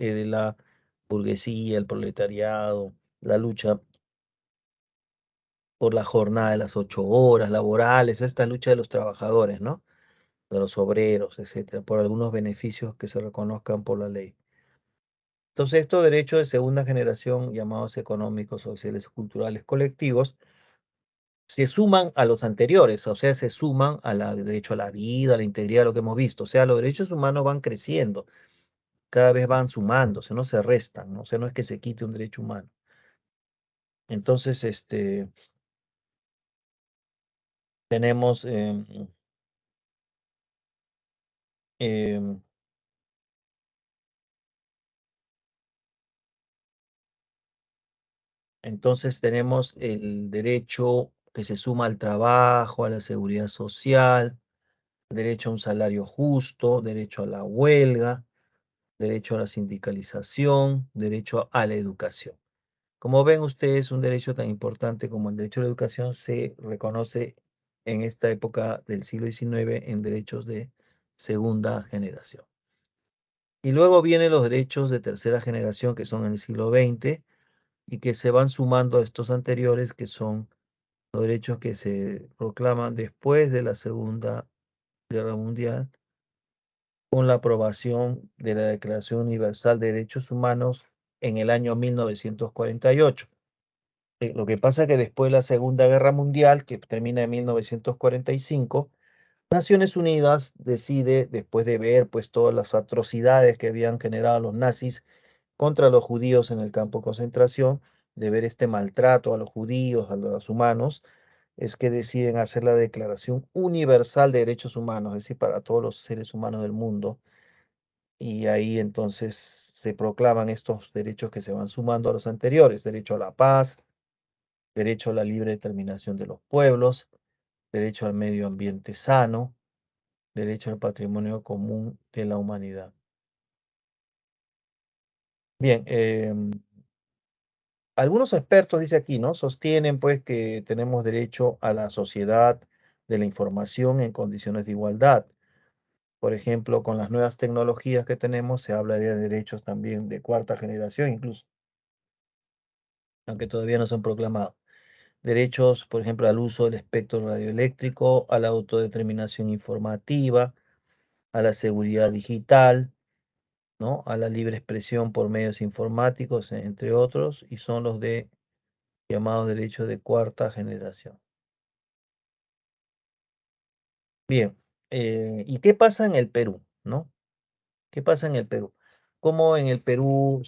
Speaker 1: burguesía, el proletariado, la lucha por la jornada de las 8 horas laborales, esta lucha de los trabajadores, ¿no? De los obreros, etcétera, por algunos beneficios que se reconozcan por la ley. Entonces, estos derechos de segunda generación, llamados económicos, sociales, culturales, colectivos, se suman a los anteriores, o sea, se suman al derecho a la vida, a la integridad, lo que hemos visto. O sea, los derechos humanos van creciendo, cada vez van sumándose, no se restan, ¿no? O sea, no es que se quite un derecho humano. Entonces, tenemos, em, entonces tenemos el derecho que se suma al trabajo, a la seguridad social, derecho a un salario justo, derecho a la huelga, derecho a la sindicalización, derecho a la educación. Como ven ustedes, un derecho tan importante como el derecho a la educación se reconoce en esta época del siglo XIX en derechos de segunda generación. Y luego vienen los derechos de tercera generación que son en el siglo XX y que se van sumando a estos anteriores que son los derechos que se proclaman después de la Segunda Guerra Mundial con la aprobación de la Declaración Universal de Derechos Humanos en el año 1948. Lo que pasa es que después de la Segunda Guerra Mundial, que termina en 1945, Naciones Unidas decide, después de ver pues todas las atrocidades que habían generado los nazis contra los judíos en el campo de concentración, de ver este maltrato a los judíos, a los humanos, es que deciden hacer la Declaración Universal de Derechos Humanos, es decir, para todos los seres humanos del mundo. Y ahí entonces se proclaman estos derechos que se van sumando a los anteriores, derecho a la paz, derecho a la libre determinación de los pueblos, derecho al medio ambiente sano, derecho al patrimonio común de la humanidad. Bien, algunos expertos, dice aquí, ¿no? Sostienen pues que tenemos derecho a la sociedad de la información en condiciones de igualdad. Por ejemplo, con las nuevas tecnologías que tenemos, se habla de derechos también de cuarta generación, incluso, aunque todavía no son proclamados. Derechos, por ejemplo, al uso del espectro radioeléctrico, a la autodeterminación informativa, a la seguridad digital, ¿no? A la libre expresión por medios informáticos, entre otros, y son los de llamados derechos de cuarta generación. Bien, ¿y qué pasa en el Perú, no? ¿Qué pasa en el Perú? ¿Cómo en el Perú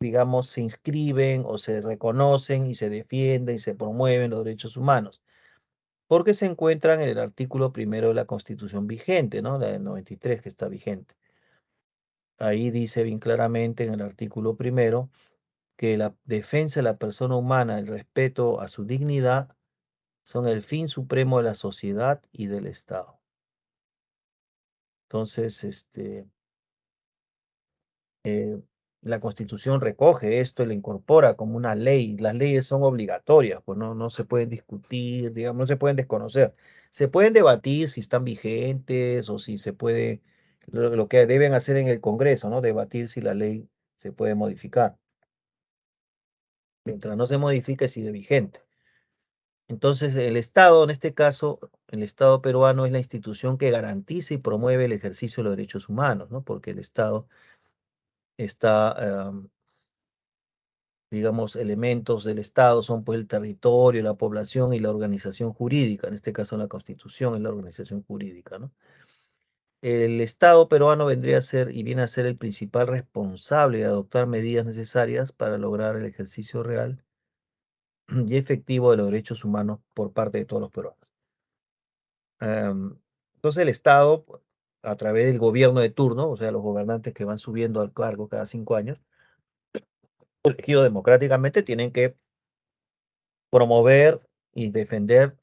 Speaker 1: digamos, se inscriben o se reconocen y se defienden y se promueven los derechos humanos? Porque se encuentran en el artículo primero de la Constitución vigente, ¿no? La del 93 que está vigente. Ahí dice bien claramente en el artículo primero que la defensa de la persona humana, el respeto a su dignidad, son el fin supremo de la sociedad y del Estado. Entonces, eh, la Constitución recoge esto y lo incorpora como una ley. Las leyes son obligatorias, pues no se pueden discutir, digamos, no se pueden desconocer. Se pueden debatir si están vigentes o si se puede, lo que deben hacer en el Congreso, ¿no? Debatir si la ley se puede modificar. Mientras no se modifique, sigue vigente. Entonces, el Estado, en este caso, el Estado peruano es la institución que garantiza y promueve el ejercicio de los derechos humanos, ¿no? Porque el Estado está, digamos, elementos del Estado son pues el territorio, la población y la organización jurídica, en este caso la Constitución es la organización jurídica, ¿no? El Estado peruano vendría a ser y viene a ser el principal responsable de adoptar medidas necesarias para lograr el ejercicio real y efectivo de los derechos humanos por parte de todos los peruanos. Entonces el Estado, a través del gobierno de turno, o sea, los gobernantes que van subiendo al cargo cada 5 años, elegidos democráticamente, tienen que promover y defender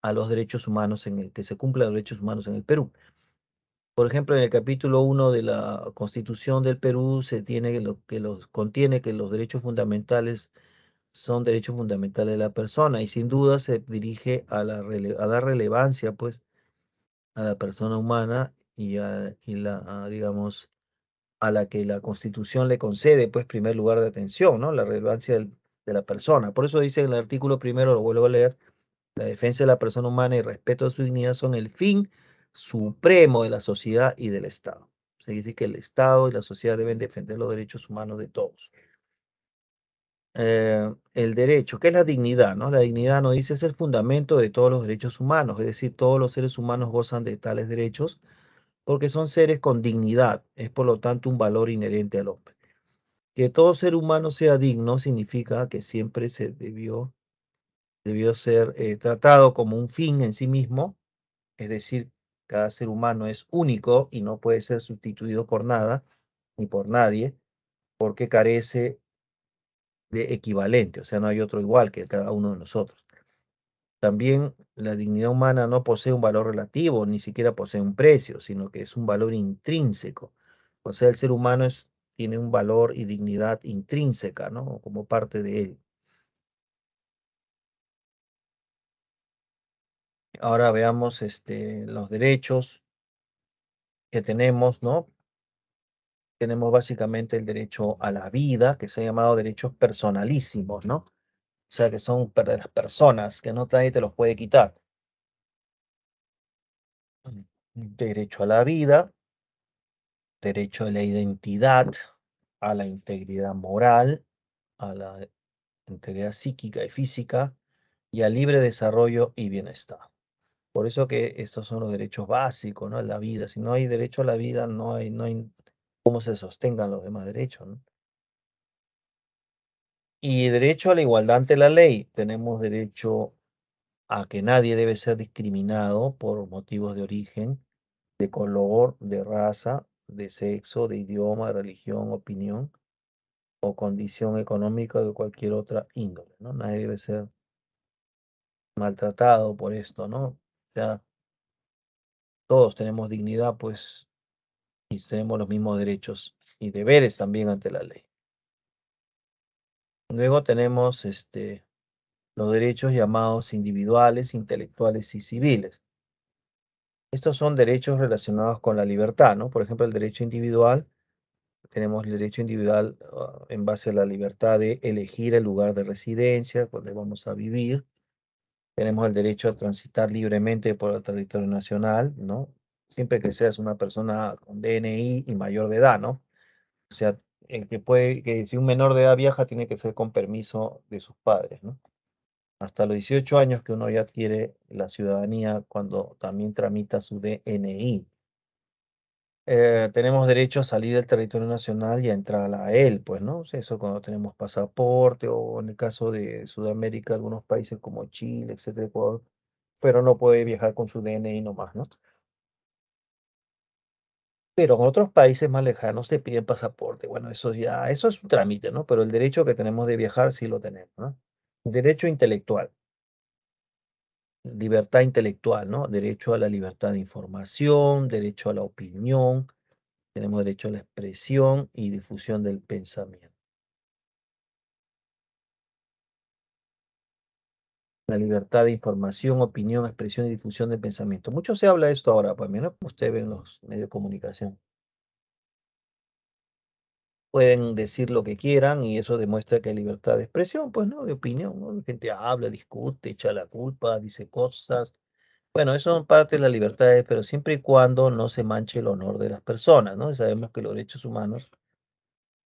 Speaker 1: a los derechos humanos en el que se cumplan los derechos humanos en el Perú. Por ejemplo, en el capítulo 1 de la Constitución del Perú se tiene contiene que los derechos fundamentales son derechos fundamentales de la persona y sin duda se dirige a dar relevancia pues a la persona humana y digamos, a la que la Constitución le concede, pues, primer lugar de atención, ¿no? La relevancia de la persona. Por eso dice en el artículo primero, lo vuelvo a leer, la defensa de la persona humana y respeto a su dignidad son el fin supremo de la sociedad y del Estado. Se dice que el Estado y la sociedad deben defender los derechos humanos de todos. El derecho, ¿qué es la dignidad? ¿No? La dignidad nos dice es el fundamento de todos los derechos humanos, es decir, todos los seres humanos gozan de tales derechos porque son seres con dignidad, es por lo tanto un valor inherente al hombre. Que todo ser humano sea digno significa que siempre se debió ser tratado como un fin en sí mismo, es decir, cada ser humano es único y no puede ser sustituido por nada ni por nadie, porque carece de equivalente, o sea, no hay otro igual que cada uno de nosotros. También la dignidad humana no posee un valor relativo, ni siquiera posee un precio, sino que es un valor intrínseco. O sea, el ser humano tiene un valor y dignidad intrínseca, ¿no? Como parte de él. Ahora veamos los derechos que tenemos, ¿no? Tenemos básicamente el derecho a la vida, que se ha llamado derechos personalísimos, ¿no? O sea, que son de las personas, que no nadie te los puede quitar. Derecho a la vida, derecho a la identidad, a la integridad moral, a la integridad psíquica y física y al libre desarrollo y bienestar. Por eso que estos son los derechos básicos, ¿no? La vida. Si no hay derecho a la vida, no hay cómo se sostengan los demás derechos, ¿no? Y derecho a la igualdad ante la ley. Tenemos derecho a que nadie debe ser discriminado por motivos de origen, de color, de raza, de sexo, de idioma, de religión, opinión o condición económica o de cualquier otra índole, ¿no? Nadie debe ser maltratado por esto, ¿no? O sea, todos tenemos dignidad, pues, y tenemos los mismos derechos y deberes también ante la ley. Luego tenemos los derechos llamados individuales, intelectuales y civiles. Estos son derechos relacionados con la libertad, ¿no? Por ejemplo, el derecho individual, tenemos el derecho individual en base a la libertad de elegir el lugar de residencia, donde vamos a vivir. Tenemos el derecho a transitar libremente por el territorio nacional, ¿no? Siempre que seas una persona con DNI y mayor de edad, ¿no? O sea, que si un menor de edad viaja, tiene que ser con permiso de sus padres, ¿no? Hasta los 18 años que uno ya adquiere la ciudadanía cuando también tramita su DNI. Tenemos derecho a salir del territorio nacional y a entrar a él, pues, ¿no? O sea, eso cuando tenemos pasaporte o en el caso de Sudamérica, algunos países como Chile, etcétera, Ecuador, pero no puede viajar con su DNI nomás, ¿no? Pero en otros países más lejanos te piden pasaporte. Bueno, eso es un trámite, ¿no? Pero el derecho que tenemos de viajar sí lo tenemos, ¿no? Derecho intelectual, libertad intelectual, ¿no? Derecho a la libertad de información, derecho a la opinión, tenemos derecho a la expresión y difusión del pensamiento. La libertad de información, opinión, expresión y difusión del pensamiento. Mucho se habla de esto ahora, pues, menos como usted ve en los medios de comunicación. Pueden decir lo que quieran y eso demuestra que hay libertad de expresión, pues, ¿no? De opinión, ¿no? La gente habla, discute, echa la culpa, dice cosas. Bueno, eso son parte de las libertades, pero siempre y cuando no se manche el honor de las personas, ¿no? Y sabemos que los derechos humanos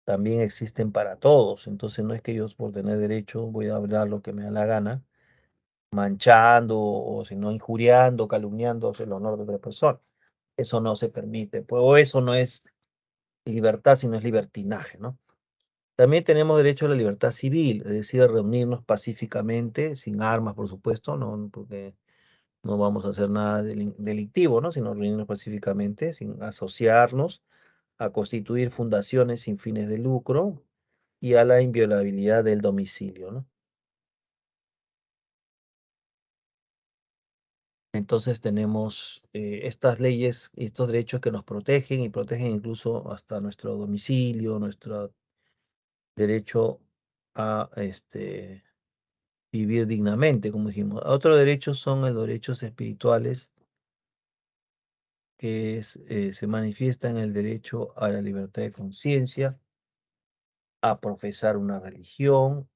Speaker 1: también existen para todos, entonces no es que yo por tener derecho voy a hablar lo que me da la gana, manchando o si no injuriando, calumniando el honor de otra persona. Eso no se permite, pues, o eso no es libertad, sino es libertinaje, ¿no? También tenemos derecho a la libertad civil, es decir, a reunirnos pacíficamente, sin armas, por supuesto, no, porque no vamos a hacer nada delictivo, ¿no? Sino reunirnos pacíficamente, sin asociarnos, a constituir fundaciones sin fines de lucro y a la inviolabilidad del domicilio, ¿no? Entonces tenemos estas leyes y estos derechos que nos protegen y protegen incluso hasta nuestro domicilio, nuestro derecho a vivir dignamente, como dijimos. Otros derechos son los derechos espirituales que se manifiesta en el derecho a la libertad de conciencia, a profesar una religión,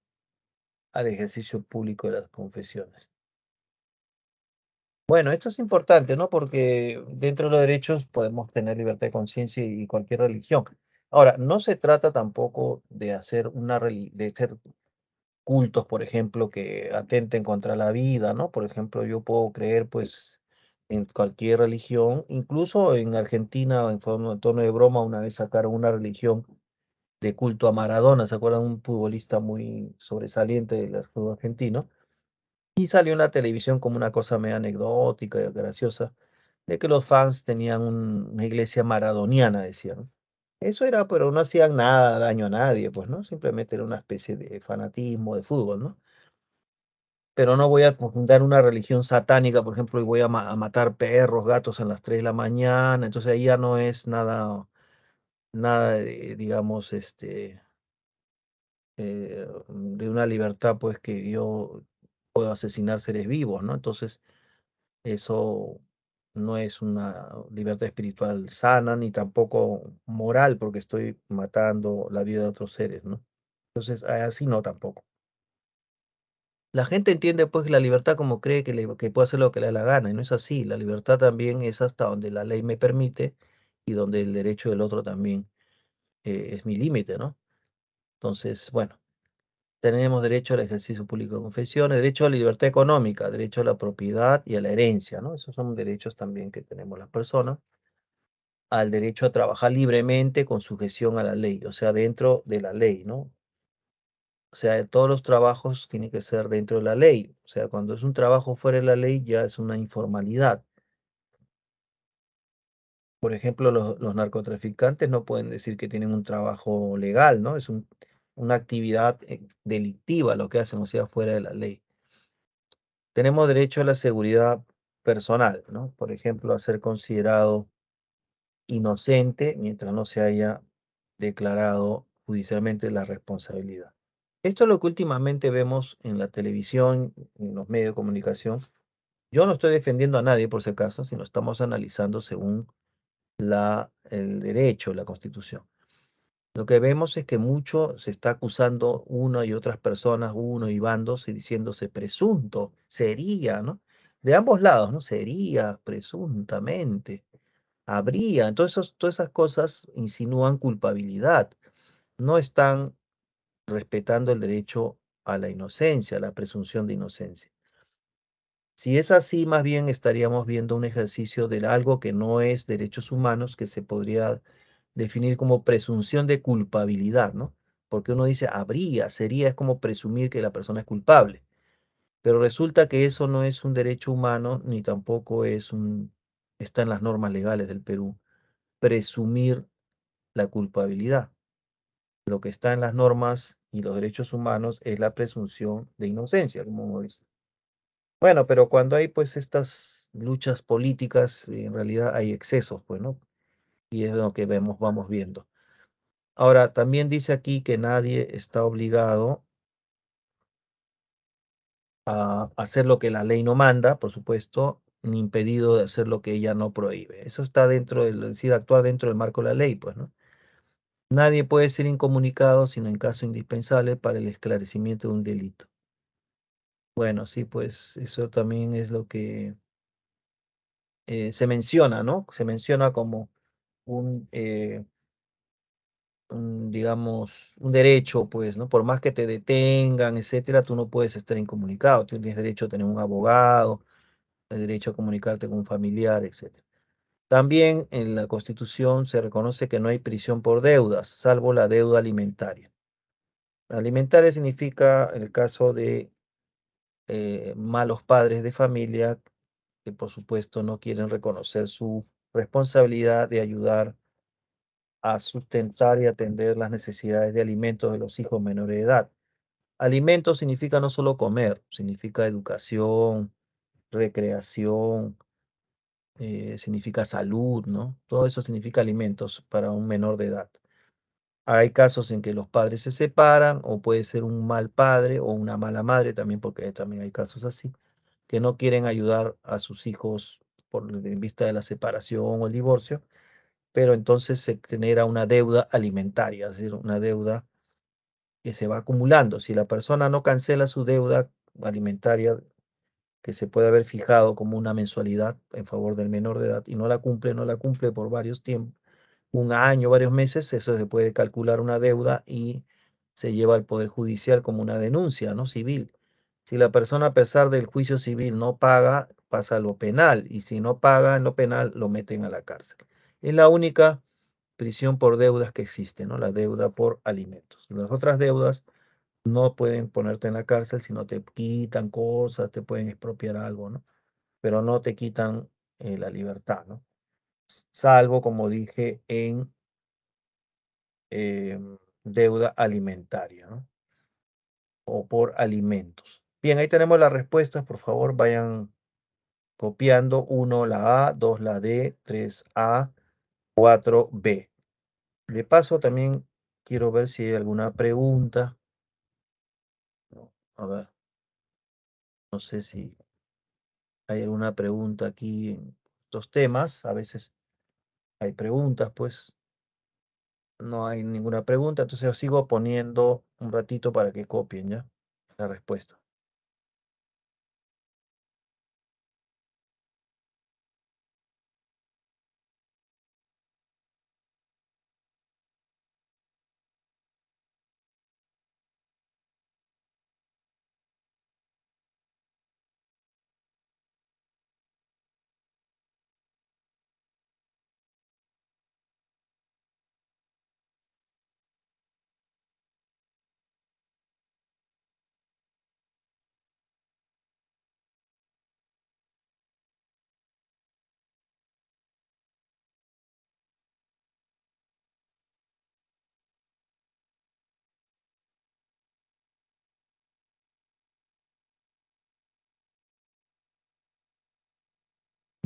Speaker 1: al ejercicio público de las confesiones. Bueno, esto es importante, ¿no? Porque dentro de los derechos podemos tener libertad de conciencia y cualquier religión. Ahora, no se trata tampoco de hacer de hacer cultos, por ejemplo, que atenten contra la vida, ¿no? Por ejemplo, yo puedo creer, pues, en cualquier religión, incluso en Argentina, en tono de broma, una vez sacaron una religión de culto a Maradona, ¿se acuerdan? Un futbolista muy sobresaliente del fútbol argentino. Y salió en la televisión como una cosa medio anecdótica y graciosa, de que los fans tenían una iglesia maradoniana, decían. Eso era, pero no hacían nada daño a nadie, pues, ¿no? Simplemente era una especie de fanatismo de fútbol, ¿no? Pero no voy a fundar una religión satánica, por ejemplo, y voy a matar perros, gatos a las 3 de la mañana. Entonces ahí ya no es nada de, digamos, de una libertad, pues, que yo puedo asesinar seres vivos, ¿no? Entonces, eso no es una libertad espiritual sana ni tampoco moral, porque estoy matando la vida de otros seres, ¿no? Entonces, así no tampoco. La gente entiende pues la libertad como cree que puede hacer lo que le da la gana, y no es así. La libertad también es hasta donde la ley me permite y donde el derecho del otro también es mi límite, ¿no? Entonces, bueno, tenemos derecho al ejercicio público de confesiones, derecho a la libertad económica, derecho a la propiedad y a la herencia, ¿no? Esos son derechos también que tenemos las personas. Al derecho a trabajar libremente con sujeción a la ley, o sea, dentro de la ley, ¿no? O sea, todos los trabajos tienen que ser dentro de la ley. O sea, cuando es un trabajo fuera de la ley ya es una informalidad. Por ejemplo, los narcotraficantes no pueden decir que tienen un trabajo legal, ¿no? Es una actividad delictiva lo que hacen, o sea, fuera de la ley. Tenemos derecho a la seguridad personal, ¿no? Por ejemplo, a ser considerado inocente mientras no se haya declarado judicialmente la responsabilidad. Esto es lo que últimamente vemos en la televisión, en los medios de comunicación. Yo no estoy defendiendo a nadie por si acaso, sino estamos analizando según el derecho, la constitución. Lo que vemos es que mucho se está acusando una y otras personas, uno y bandos, y diciéndose presunto, sería, ¿no? De ambos lados, ¿no? Sería, presuntamente, habría. Entonces, todas esas cosas insinúan culpabilidad. No están respetando el derecho a la inocencia, la presunción de inocencia. Si es así, más bien estaríamos viendo un ejercicio de algo que no es derechos humanos, que se podría definir como presunción de culpabilidad, ¿no? Porque uno dice habría, sería, es como presumir que la persona es culpable. Pero resulta que eso no es un derecho humano, ni tampoco está en las normas legales del Perú, presumir la culpabilidad. Lo que está en las normas y los derechos humanos es la presunción de inocencia, como uno dice. Bueno, pero cuando hay pues estas luchas políticas, en realidad hay excesos, pues, ¿no? Y es lo que vamos viendo. Ahora, también dice aquí que nadie está obligado a hacer lo que la ley no manda, por supuesto, ni impedido de hacer lo que ella no prohíbe. Eso está dentro del, es decir, actuar dentro del marco de la ley, pues, ¿no? Nadie puede ser incomunicado sino en caso indispensable para el esclarecimiento de un delito. Bueno, sí, pues eso también es lo que se menciona, ¿no? Se menciona como un, digamos, un derecho, pues, ¿no? Por más que te detengan, etcétera, tú no puedes estar incomunicado. Tienes derecho a tener un abogado, el derecho a comunicarte con un familiar, etcétera. También en la Constitución se reconoce que no hay prisión por deudas, salvo la deuda alimentaria. Alimentaria significa el caso de malos padres de familia que por supuesto no quieren reconocer su responsabilidad de ayudar a sustentar y atender las necesidades de alimentos de los hijos menores de edad. Alimentos significa no solo comer, significa educación, recreación, significa salud, ¿no? Todo eso significa alimentos para un menor de edad. Hay casos en que los padres se separan o puede ser un mal padre o una mala madre también, porque también hay casos así, que no quieren ayudar a sus hijos en vista de la separación o el divorcio, pero entonces se genera una deuda alimentaria, es decir, una deuda que se va acumulando. Si la persona no cancela su deuda alimentaria, que se puede haber fijado como una mensualidad en favor del menor de edad y no la cumple por varios tiempos, un año, varios meses, eso se puede calcular una deuda y se lleva al Poder Judicial como una denuncia, ¿no? Civil. Si la persona, a pesar del juicio civil, no paga, pasa a lo penal, y si no paga en lo penal, lo meten a la cárcel. Es la única prisión por deudas que existe, ¿no? La deuda por alimentos. Las otras deudas no pueden ponerte en la cárcel si no te quitan cosas, te pueden expropiar algo, ¿no? Pero no te quitan la libertad, ¿no? Salvo, como dije, en deuda alimentaria, ¿no? O por alimentos. Bien, ahí tenemos las respuestas. Por favor, vayan copiando. 1 la A, 2 la D, 3 A, 4 B. De paso, también quiero ver si hay alguna pregunta. No, a ver, no sé si hay alguna pregunta aquí en estos temas. A veces hay preguntas, pues no hay ninguna pregunta. Entonces os sigo poniendo un ratito para que copien ya la respuesta.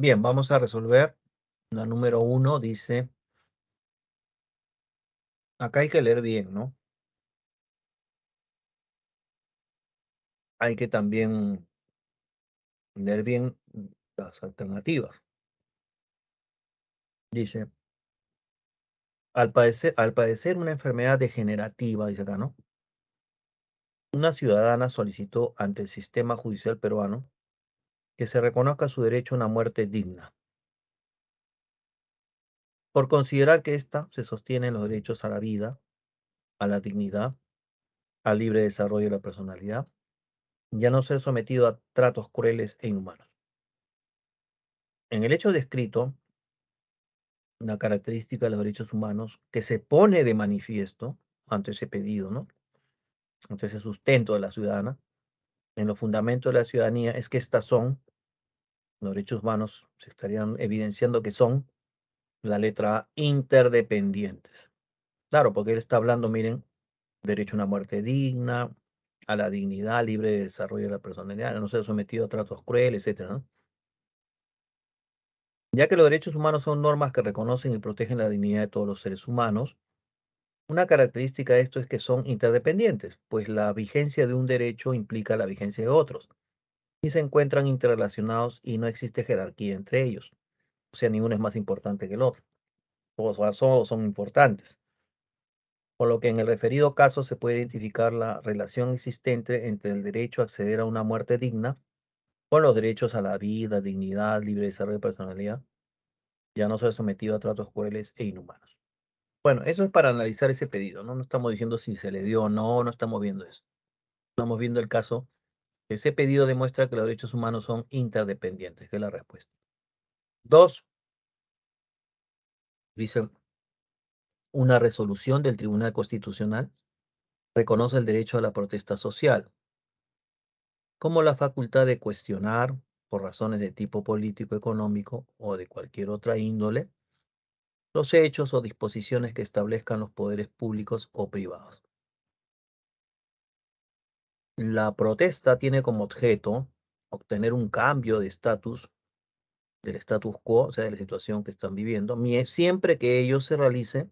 Speaker 1: Bien, vamos a resolver. La número 1 dice, acá hay que leer bien, ¿no? Hay que también leer bien las alternativas. Dice, al padecer una enfermedad degenerativa, dice acá, ¿no? Una ciudadana solicitó ante el sistema judicial peruano que se reconozca su derecho a una muerte digna, por considerar que ésta se sostiene en los derechos a la vida, a la dignidad, al libre desarrollo de la personalidad, y a no ser sometido a tratos crueles e inhumanos. En el hecho descrito, una característica de los derechos humanos que se pone de manifiesto ante ese pedido, ¿no? Ante ese sustento de la ciudadana, en los fundamentos de la ciudadanía, es que estas son, los derechos humanos se estarían evidenciando que son, la letra A, interdependientes. Claro, porque él está hablando, miren, derecho a una muerte digna, a la dignidad, libre de desarrollo de la personalidad, a no ser sometido a tratos crueles, etcétera, ¿no? Ya que los derechos humanos son normas que reconocen y protegen la dignidad de todos los seres humanos, una característica de esto es que son interdependientes, pues la vigencia de un derecho implica la vigencia de otros y se encuentran interrelacionados y no existe jerarquía entre ellos. O sea, ninguno es más importante que el otro. Todos son importantes. Por lo que en el referido caso se puede identificar la relación existente entre el derecho a acceder a una muerte digna con los derechos a la vida, dignidad, libre desarrollo de personalidad, ya no ser sometido a tratos crueles e inhumanos. Bueno, eso es para analizar ese pedido, ¿no? No estamos diciendo si se le dio o no, no estamos viendo eso. Estamos viendo el caso. Ese pedido demuestra que los derechos humanos son interdependientes, que es la respuesta. 2, dice, una resolución del Tribunal Constitucional reconoce el derecho a la protesta social, como la facultad de cuestionar, por razones de tipo político, económico o de cualquier otra índole, los hechos o disposiciones que establezcan los poderes públicos o privados. La protesta tiene como objeto obtener un cambio de estatus, del status quo, o sea, de la situación que están viviendo, siempre que ello se realice,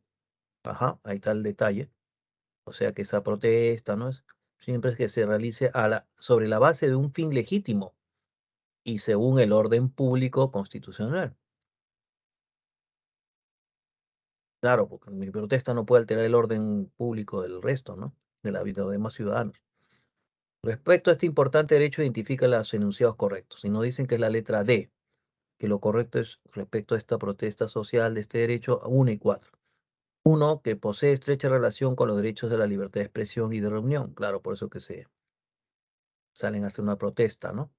Speaker 1: ajá, ahí está el detalle, o sea, que esa protesta, ¿no? Siempre es que se realice sobre la base de un fin legítimo y según el orden público constitucional. Claro, porque mi protesta no puede alterar el orden público del resto, ¿no? De la vida de los demás ciudadanos. Respecto a este importante derecho, identifica los enunciados correctos. Y nos dicen que es la letra D, que lo correcto es respecto a esta protesta social de este derecho 1 y 4. Uno, que posee estrecha relación con los derechos de la libertad de expresión y de reunión. Claro, por eso que se salen a hacer una protesta, ¿no?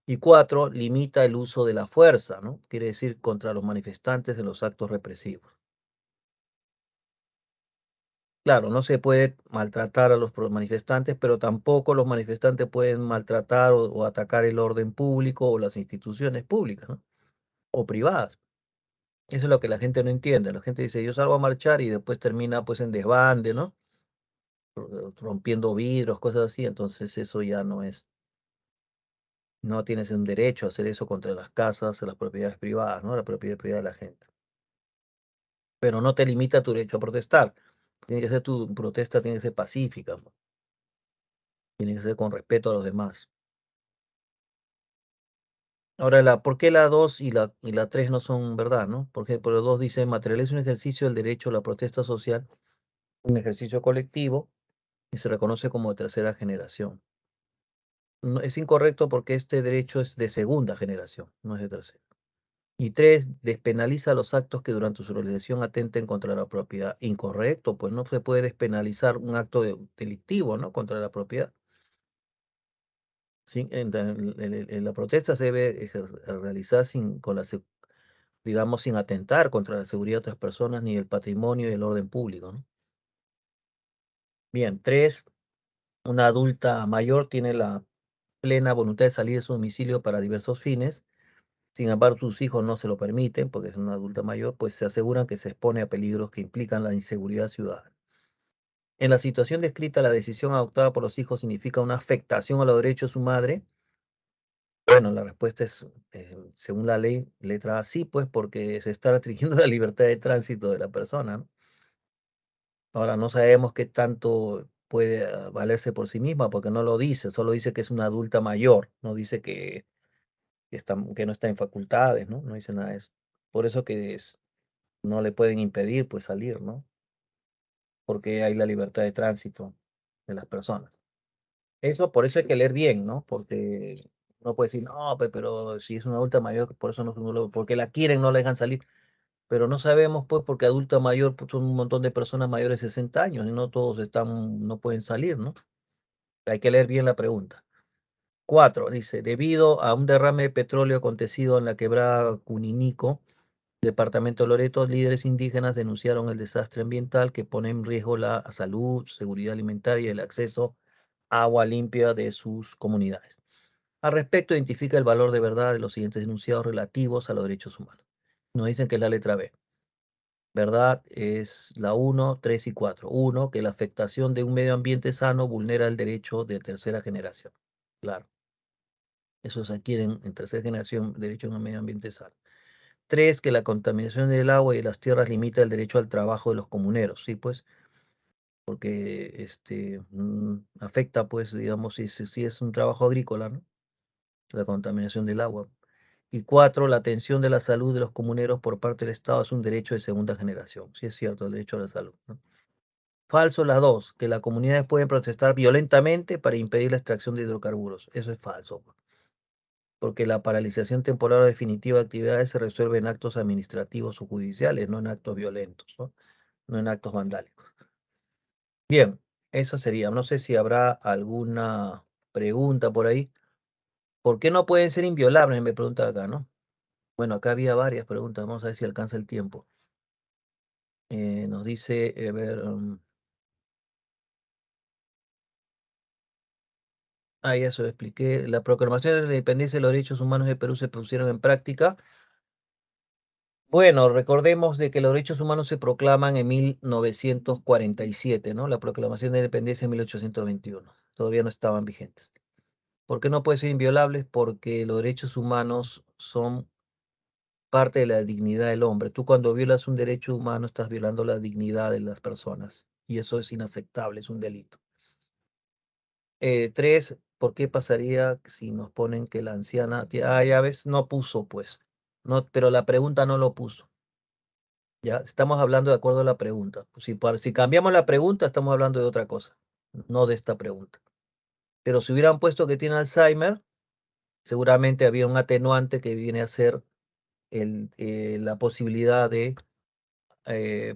Speaker 1: Y 4, limita el uso de la fuerza, ¿no? Quiere decir contra los manifestantes en los actos represivos. Claro, no se puede maltratar a los manifestantes, pero tampoco los manifestantes pueden maltratar o atacar el orden público o las instituciones públicas, ¿no? O privadas. Eso es lo que la gente no entiende. La gente dice, yo salgo a marchar y después termina pues en desbande, ¿no? Rompiendo vidrios, cosas así. Entonces eso ya no es, no tienes un derecho a hacer eso contra las casas, las propiedades privadas, ¿no? La propiedad privada de la gente. Pero no te limita tu derecho a protestar. Tiene que ser tu protesta, tiene que ser pacífica, ¿no? Tiene que ser con respeto a los demás. Ahora, ¿por qué la 2 y la 3 no son verdad, no? Porque por el 2 dice, materializa un ejercicio del derecho a la protesta social, un ejercicio colectivo, y se reconoce como de tercera generación. No, es incorrecto porque este derecho es de segunda generación, no es de tercera. Y 3, despenaliza los actos que durante su realización atenten contra la propiedad. Incorrecto, pues no se puede despenalizar un acto delictivo, ¿no? Contra la propiedad. La protesta se debe realizar digamos, sin atentar contra la seguridad de otras personas ni el patrimonio y el orden público, ¿no? Bien, 3, una adulta mayor tiene la plena voluntad de salir de su domicilio para diversos fines. Sin embargo, sus hijos no se lo permiten porque es una adulta mayor, pues se aseguran que se expone a peligros que implican la inseguridad ciudadana. En la situación descrita, la decisión adoptada por los hijos significa una afectación a los derechos de su madre. Bueno, la respuesta es, según la ley, letra A, sí, pues porque se está restringiendo la libertad de tránsito de la persona, ¿no? Ahora no sabemos qué tanto puede valerse por sí misma porque no lo dice, solo dice que es una adulta mayor, no dice que no está en facultades, ¿no? No dice nada de eso. Por eso que no le pueden impedir pues salir, ¿no? Porque hay la libertad de tránsito de las personas. Eso, por eso hay que leer bien, ¿no? Porque no puede decir, no, pero si es una adulta mayor, por eso porque la quieren, no la dejan salir. Pero no sabemos, pues, porque adulta mayor pues, son un montón de personas mayores de 60 años y no todos no pueden salir, ¿no? Hay que leer bien la pregunta. 4, dice, debido a un derrame de petróleo acontecido en la quebrada Cuninico, departamento de Loreto, líderes indígenas denunciaron el desastre ambiental que pone en riesgo la salud, seguridad alimentaria y el acceso a agua limpia de sus comunidades. Al respecto, identifica el valor de verdad de los siguientes denunciados relativos a los derechos humanos. Nos dicen que es la letra B. ¿Verdad? Es la 1, 3 y 4. 1, que la afectación de un medio ambiente sano vulnera el derecho de tercera generación. Claro, eso se adquieren en tercera generación, derecho a un medio ambiente sano. 3, que la contaminación del agua y de las tierras limita el derecho al trabajo de los comuneros. Sí, pues, porque afecta, pues, digamos, si es un trabajo agrícola, ¿no? La contaminación del agua. Y 4, la atención de la salud de los comuneros por parte del Estado es un derecho de segunda generación. Sí, es cierto, el derecho a la salud, ¿no? Falso las dos, que las comunidades pueden protestar violentamente para impedir la extracción de hidrocarburos. Eso es falso, pues, porque la paralización temporal o definitiva de actividades se resuelve en actos administrativos o judiciales, no en actos violentos, ¿no? No en actos vandálicos. Bien, eso sería. No sé si habrá alguna pregunta por ahí. ¿Por qué no pueden ser inviolables? Me pregunta acá, ¿no? Bueno, acá había varias preguntas. Vamos a ver si alcanza el tiempo. Nos dice, a ver, ya se lo expliqué. La proclamación de la independencia de los derechos humanos de Perú se pusieron en práctica. Bueno, recordemos de que los derechos humanos se proclaman en 1947, ¿no? La proclamación de independencia en 1821. Todavía no estaban vigentes. ¿Por qué no pueden ser inviolables? Porque los derechos humanos son parte de la dignidad del hombre. Tú cuando violas un derecho humano estás violando la dignidad de las personas y eso es inaceptable, es un delito. 3, ¿por qué pasaría si nos ponen que la anciana, ya ves, no puso pues, no, pero la pregunta no lo puso. Ya, estamos hablando de acuerdo a la pregunta. Pues si cambiamos la pregunta, estamos hablando de otra cosa, no de esta pregunta. Pero si hubieran puesto que tiene Alzheimer, seguramente había un atenuante que viene a ser la posibilidad de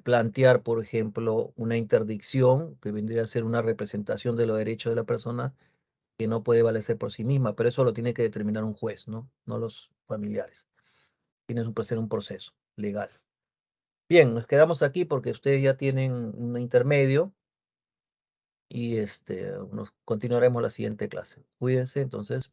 Speaker 1: plantear, por ejemplo, una interdicción que vendría a ser una representación de los derechos de la persona que no puede valerse por sí misma, pero eso lo tiene que determinar un juez, ¿no? No los familiares. Tiene que ser un proceso legal. Bien, nos quedamos aquí porque ustedes ya tienen un intermedio y nos continuaremos la siguiente clase. Cuídense, entonces.